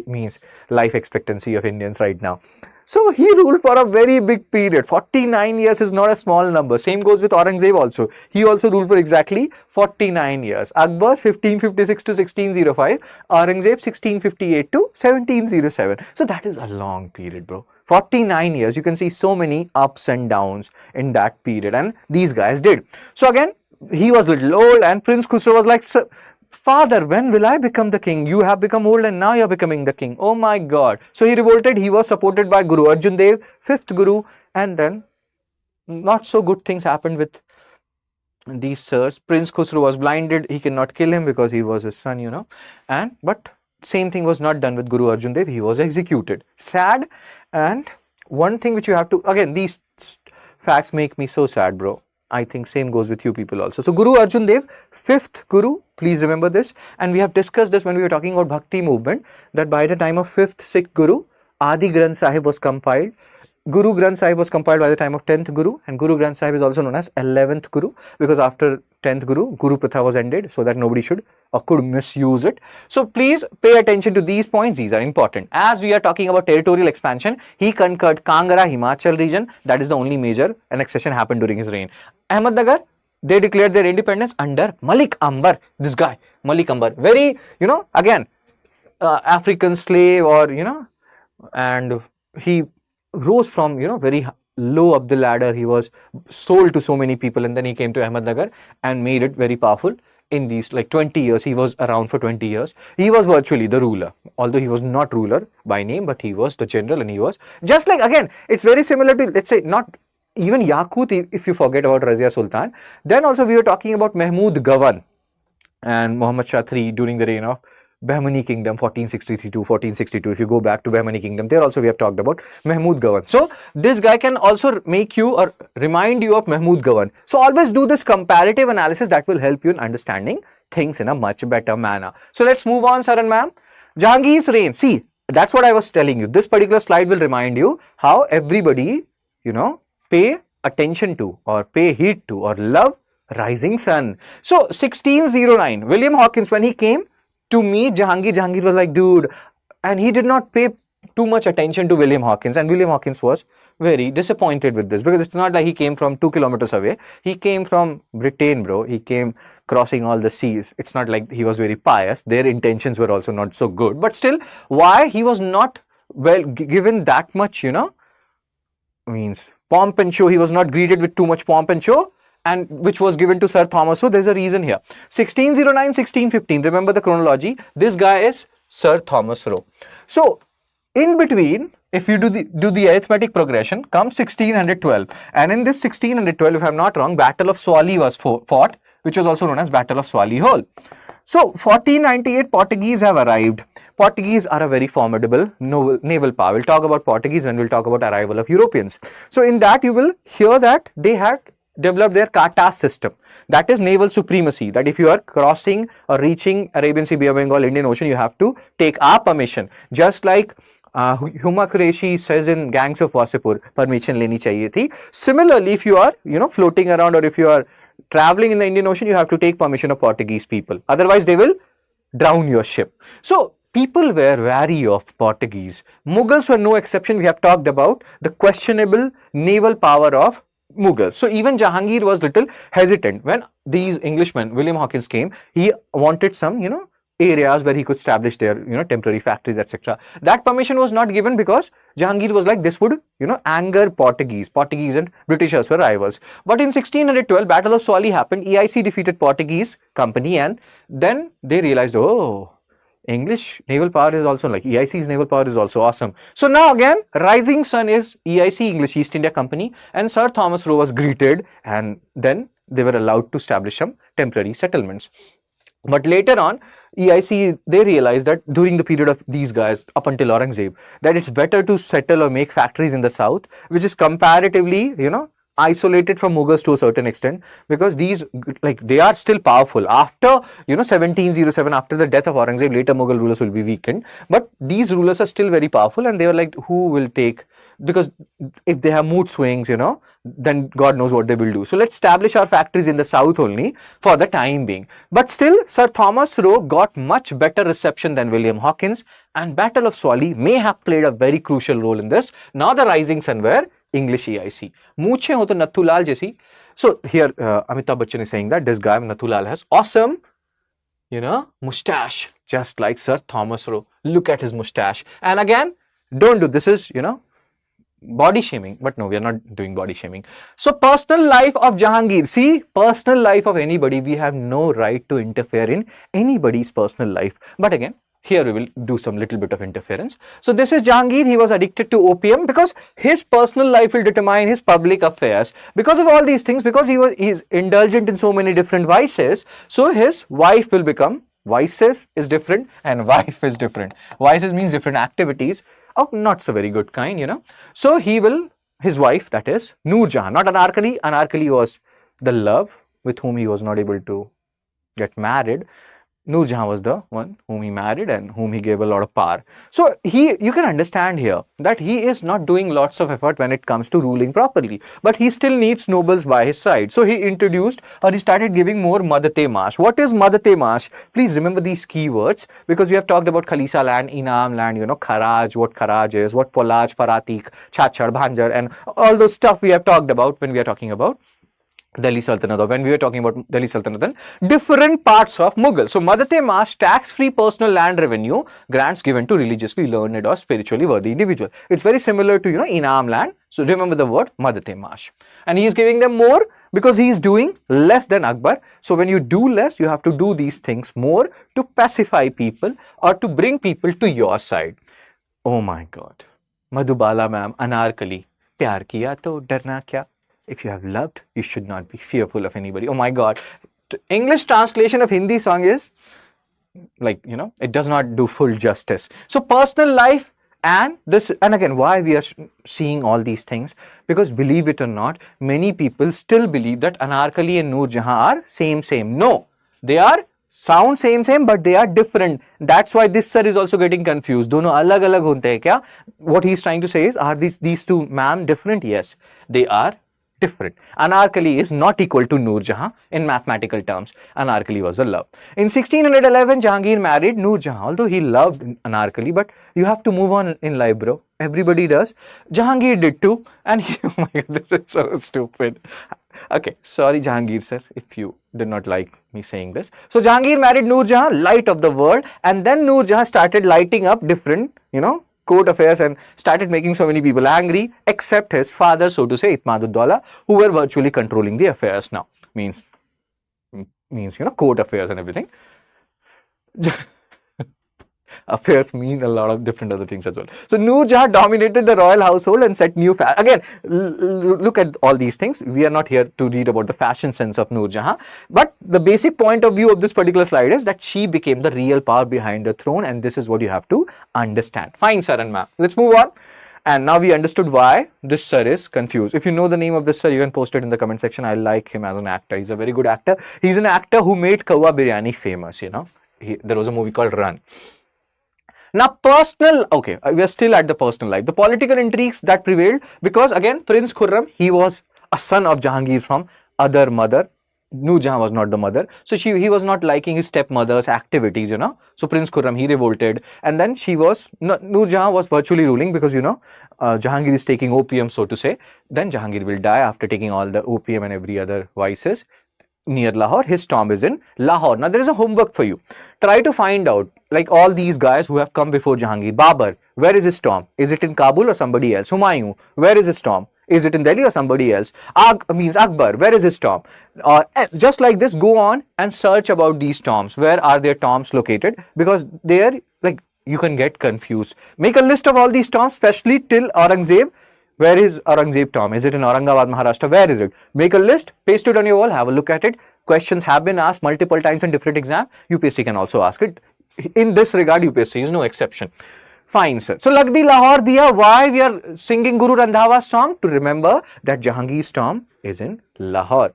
means life expectancy of Indians right now. So he ruled for a very big period. 49 years is not a small number. Same goes with Aurangzeb also. He also ruled for exactly 49 years. Akbar 1556 to 1605. Aurangzeb 1658 to 1707. So that is a long period, bro. 49 years. You can see so many ups and downs in that period. And these guys did. So again, he was a little old, and Prince Khusro was like, Father, when will I become the king? You have become old and now you're becoming the king. Oh my God. So he revolted. He was supported by Guru Arjan Dev, 5th Guru, and then not so good things happened with these sirs. Prince Khusro was blinded. He cannot kill him because he was his son, but same thing was not done with Guru Arjan Dev. He was executed. Sad. And one thing which you have to, again, these facts make me so sad, bro. I think same goes with you people also. So Guru Arjan Dev, 5th Guru, please remember this. And we have discussed this when we were talking about Bhakti movement, that by the time of 5th, 6th Guru, Adi Granth Sahib was compiled. Guru Granth Sahib was compiled by the time of 10th Guru, and Guru Granth Sahib is also known as 11th Guru, because after 10th Guru, Guru Pratha was ended, so that nobody should or could misuse it. So please pay attention to these points. These are important. As we are talking about territorial expansion, he conquered Kangra, Himachal region. That is the only major annexation happened during his reign. Ahmednagar, they declared their independence under Malik Ambar. This guy, Malik Ambar, very, again, African slave, or, and he rose from, very low up the ladder. He was sold to so many people, and then he came to Ahmednagar and made it very powerful. In these 20 years, he was around for 20 years. He was virtually the ruler, although he was not ruler by name, but he was the general, and he was just like, again, it's very similar to, let's say, not even Yaqut, if you forget about Razia Sultan. Then also we were talking about Mahmud Gawan and Muhammad Shah III during the reign of Bahmani Kingdom, 1463 to 1462. If you go back to Bahmani Kingdom, there also we have talked about Mahmud Gawan. So this guy can also make you or remind you of Mahmud Gawan. So always do this comparative analysis, that will help you in understanding things in a much better manner. So let's move on, sir and ma'am. Jahangir's reign. See, that's what I was telling you. This particular slide will remind you how everybody, pay attention to, or pay heed to, or love rising sun. So 1609, William Hawkins, when he came to meet Jahangir, Jahangir was like, dude, and he did not pay too much attention to William Hawkins, and William Hawkins was very disappointed with this, because it's not like he came from 2 kilometers away. He came from Britain, bro. He came crossing all the seas. It's not like he was very pious. Their intentions were also not so good. But still, why he was not given that much, means pomp and show. He was not greeted with too much pomp and show, and which was given to Sir Thomas. So there's a reason here. 1609, 1615. Remember the chronology. This guy is Sir Thomas Roe. So in between, if you do the arithmetic progression, comes 1612, and in this 1612, if I'm not wrong, Battle of Swally was fought, which was also known as Battle of Swally Hole. So 1498, Portuguese have arrived. Portuguese are a very formidable naval power. We'll talk about Portuguese when we'll talk about arrival of Europeans. So in that you will hear that they had developed their Cartas system. That is naval supremacy. That if you are crossing or reaching Arabian Sea, Bay of Bengal, Indian Ocean, you have to take our permission. Just like Huma Qureshi says in Gangs of Wasseypur, permission leni chahiye thi. Similarly, if you are, floating around, or if you are traveling in the Indian Ocean, you have to take permission of Portuguese people. Otherwise, they will drown your ship. So people were wary of Portuguese. Mughals were no exception. We have talked about the questionable naval power of Mughals. So even Jahangir was little hesitant when these Englishmen, William Hawkins, came. He wanted some, areas where he could establish their, temporary factories, etc. That permission was not given because Jahangir was like, this would, anger Portuguese. Portuguese and Britishers were rivals. But in 1612, Battle of Swally happened. EIC defeated Portuguese company, and then they realized, oh, English naval power is also like EIC's naval power is also awesome. So now again, rising sun is EIC, English East India Company, and Sir Thomas Roe was greeted, and then they were allowed to establish some temporary settlements. But later on, EIC, they realized that during the period of these guys, up until Aurangzeb, that it's better to settle or make factories in the south, which is comparatively, isolated from Mughals to a certain extent, because these, they are still powerful. After, 1707, after the death of Aurangzeb, later Mughal rulers will be weakened. But these rulers are still very powerful, and they were like, who will take, because if they have mood swings, then God knows what they will do. So let's establish our factories in the south only for the time being. But still, Sir Thomas Roe got much better reception than William Hawkins, and Battle of Swally may have played a very crucial role in this. Now the rising sun were English EIC. Mooche ho to Nathulal jaisi. So here Amitabh Bachchan is saying that this guy Nathulal has awesome, mustache, just like Sir Thomas Roe. Look at his mustache. And again, don't do this is, body shaming, but no, we are not doing body shaming. So personal life of Jahangir. See, personal life of anybody, we have no right to interfere in anybody's personal life. But again, here we will do some little bit of interference. So this is Jahangir. He was addicted to opium because his personal life will determine his public affairs. Because of all these things, because he is indulgent in so many different vices, so his wife will become, vices is different and wife is different. Vices means different activities of not so very good kind, So he will, his wife, that is Nur Jahan, not Anarkali. Anarkali was the love with whom he was not able to get married. Nur Jahan was the one whom he married and whom he gave a lot of power. So you can understand here that he is not doing lots of effort when it comes to ruling properly, but he still needs nobles by his side. So he introduced, or he started giving more Madate Mash. What is Madate Mash? Please remember these keywords, because we have talked about Khalisa land, Inam land, Kharaj, what Kharaj is, what Polaj, Paratik, Chachar, Bhanjar, and all those stuff we have talked about when we are talking about Delhi Sultanate, or when we were talking about Delhi Sultanate, then different parts of Mughal. So Madate Mash, tax-free personal land revenue, grants given to religiously learned or spiritually worthy individual. It's very similar to, Inam land. So remember the word Madate Mash. And he is giving them more because he is doing less than Akbar. So when you do less, you have to do these things more to pacify people or to bring people to your side. Oh my God. Madhubala ma'am, Anarkali, pyar kiya to darna kya? If you have loved, you should not be fearful of anybody. Oh my God. English translation of Hindi song is like, it does not do full justice. So personal life and this, and again, why we are seeing all these things? Because believe it or not, many people still believe that Anarkali and Nur Jahan are same. No, they are sound same, but they are different. That's why this sir is also getting confused. Dono alag hote hai kya? What he is trying to say is, are these two ma'am different? Yes, they are different. Anarkali is not equal to Nur Jahan in mathematical terms. Anarkali was a love. In 1611, Jahangir married Nur Jahan, although he loved Anarkali, but you have to move on in life, bro. Everybody does. Jahangir did too. And he, oh my God, this is so stupid. Okay, sorry Jahangir sir, if you did not like me saying this. So Jahangir married Nur Jahan, light of the world, and then Nur Jahan started lighting up different, court affairs and started making so many people angry, except his father, so to say, Itmaduddaulah, who were virtually controlling the affairs now. Means, court affairs and everything. Affairs mean a lot of different other things as well. So Nur Jahan dominated the royal household and set new again, look at all these things. We are not here to read about the fashion sense of Nur Jahan, but the basic point of view of this particular slide is that she became the real power behind the throne, and this is what you have to understand. Fine, sir and ma'am. Let's move on. And now we understood why this sir is confused. If you know the name of this sir, you can post it in the comment section. I like him as an actor. He's a very good actor. He's an actor who made Kawa Biryani famous, there was a movie called Run. Now, we are still at the personal life. The political intrigues that prevailed because, again, Prince Khurram, he was a son of Jahangir from other mother. Nur Jahan was not the mother. So, he was not liking his stepmother's activities, So, Prince Khurram, he revolted. And then Nur Jahan was virtually ruling because, Jahangir is taking opium, so to say. Then Jahangir will die after taking all the opium and every other vices. Near Lahore, his tomb is in Lahore. Now, there is a homework for you. Try to find out, like all these guys who have come before Jahangir. Babar, where is his tomb? Is it in Kabul or somebody else? Humayun, where is his tomb? Is it in Delhi or somebody else? Akbar, where is his tomb? Just like this, go on and search about these tombs. Where are their tombs located? Because you can get confused. Make a list of all these tombs, especially till Aurangzeb. Where is Aurangzeb tomb? Is it in Aurangabad, Maharashtra? Where is it? Make a list, paste it on your wall, have a look at it. Questions have been asked multiple times in different exams. UPSC can also ask it. In this regard, UPSC is no exception. Fine, sir. So, Lagdi Lahore Diya, why we are singing Guru Randhawa's song? To remember that Jahangir's tomb is in Lahore.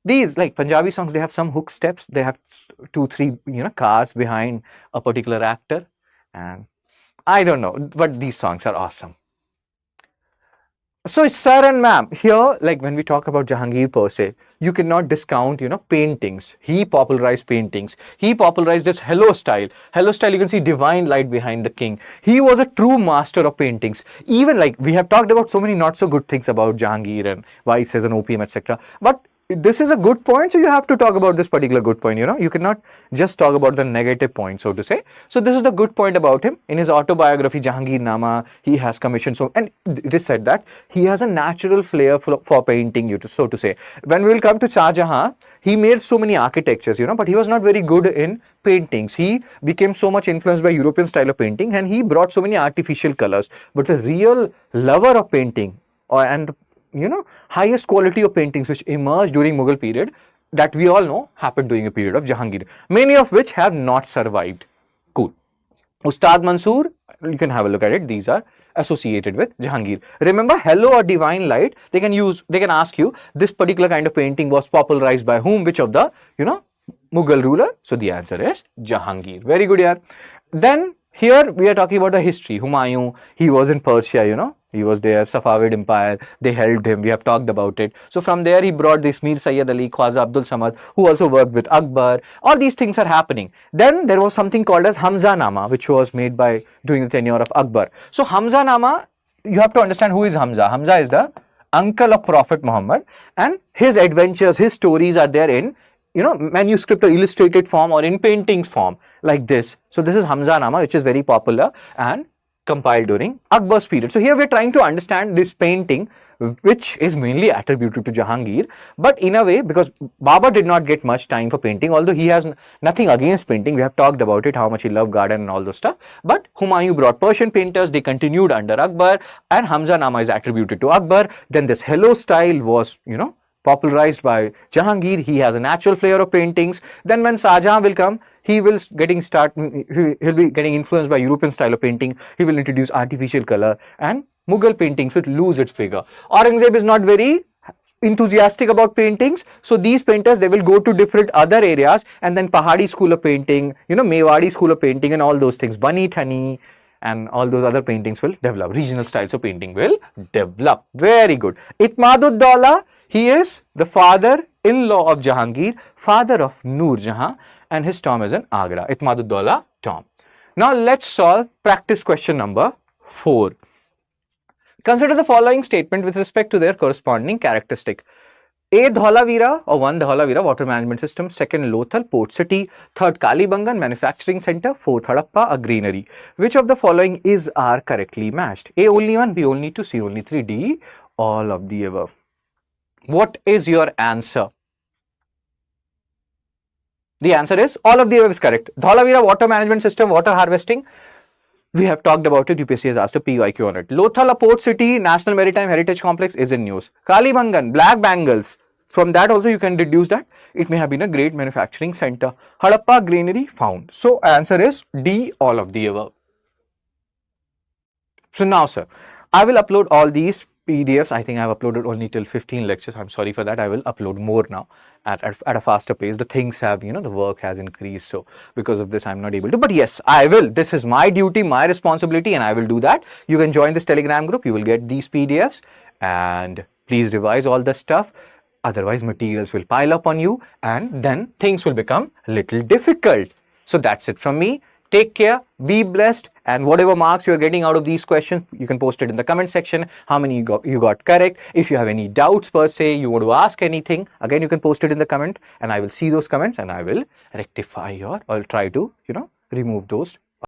These, like Punjabi songs, they have some hook steps. They have 2-3, cars behind a particular actor. And I don't know, but these songs are awesome. So, sir and ma'am, here, like when we talk about Jahangir per se, you cannot discount, paintings. He popularized paintings. He popularized this hello style. Hello style, you can see divine light behind the king. He was a true master of paintings. Even like we have talked about so many not so good things about Jahangir and vices and opium, etc. But this is a good point, so you have to talk about this particular good point, You cannot just talk about the negative point, so to say. So this is the good point about him. In his autobiography, Jahangir Nama, he has commissioned and it is said that he has a natural flair for painting, so to say. When we will come to Shah Jahan, he made so many architectures, but he was not very good in paintings. He became so much influenced by European style of painting and he brought so many artificial colors. But the real lover of painting and highest quality of paintings which emerged during Mughal period that we all know happened during a period of Jahangir, many of which have not survived. Cool. Ustad Mansoor, you can have a look at it. These are associated with Jahangir. Remember, hello or divine light, they can ask you, this particular kind of painting was popularized by whom, which of the, Mughal ruler? So the answer is Jahangir. Very good, yaar. Then here we are talking about the history. Humayun, he was in Persia, he was there, Safavid Empire, they held him, we have talked about it. So from there he brought this Mir Sayyid Ali, Khwaja Abdul Samad, who also worked with Akbar. All these things are happening. Then there was something called as Hamza Nama, which was made during the tenure of Akbar. So Hamza Nama, you have to understand who is Hamza. Hamza is the uncle of Prophet Muhammad, and his adventures, his stories are there in manuscript or illustrated form or in paintings form like this. So this is Hamza Nama, which is very popular and compiled during Akbar's period. So here we are trying to understand this painting, which is mainly attributed to Jahangir, but in a way, because Babur did not get much time for painting, although he has nothing against painting. We have talked about it, how much he loved garden and all those stuff. But Humayun brought Persian painters, they continued under Akbar, and Hamza Nama is attributed to Akbar. Then this hello style was, popularized by Jahangir. He has a natural flair of paintings. Then when Shah Jahan will come, he'll be getting influenced by European style of painting. He will introduce artificial color and Mughal paintings will lose its figure. Aurangzeb is not very enthusiastic about paintings. So these painters, they will go to different other areas, and then Pahadi school of painting, Mewadi school of painting and all those things. Bani Thani, and all those other paintings will develop. Regional styles of painting will develop. Very good. Itmaduddaulah, he is the father-in-law of Jahangir, father of Nur Jahan, and his tomb is in Agra. Itmaduddaulah tomb. Now let's solve practice question number 4. Consider the following statement with respect to their corresponding characteristic. A. Dholavira or 1. Dholavira water management system, 2nd Lothal port city, 3rd Kalibangan manufacturing center, 4th Harappa a greenery. Which of the following are correctly matched? A only 1, B only 2, C only 3, D all of the above. What is your answer? The answer is all of the above is correct. Dholavira water management system, water harvesting. We have talked about it. UPSC has asked a PYQ on it. Lothal, a port city, National Maritime Heritage Complex is in news. Kalibangan, black bangles. From that also you can deduce that it may have been a great manufacturing center. Harappa greenery found. So answer is D, all of the above. So now sir, I will upload all these PDFs. I think I have uploaded only till 15 lectures. I'm sorry for that. I will upload more now at a faster pace. The things have, the work has increased. So because of this, I'm not able to. But yes, I will. This is my duty, my responsibility, and I will do that. You can join this Telegram group. You will get these PDFs and please revise all the stuff. Otherwise, materials will pile up on you and then things will become a little difficult. So that's it from me. Take care, be blessed, and whatever marks you are getting out of these questions, you can post it in the comment section. How many you got correct? If you have any doubts per se, you want to ask anything, again you can post it in the comment and I will see those comments and I will rectify or try to, remove those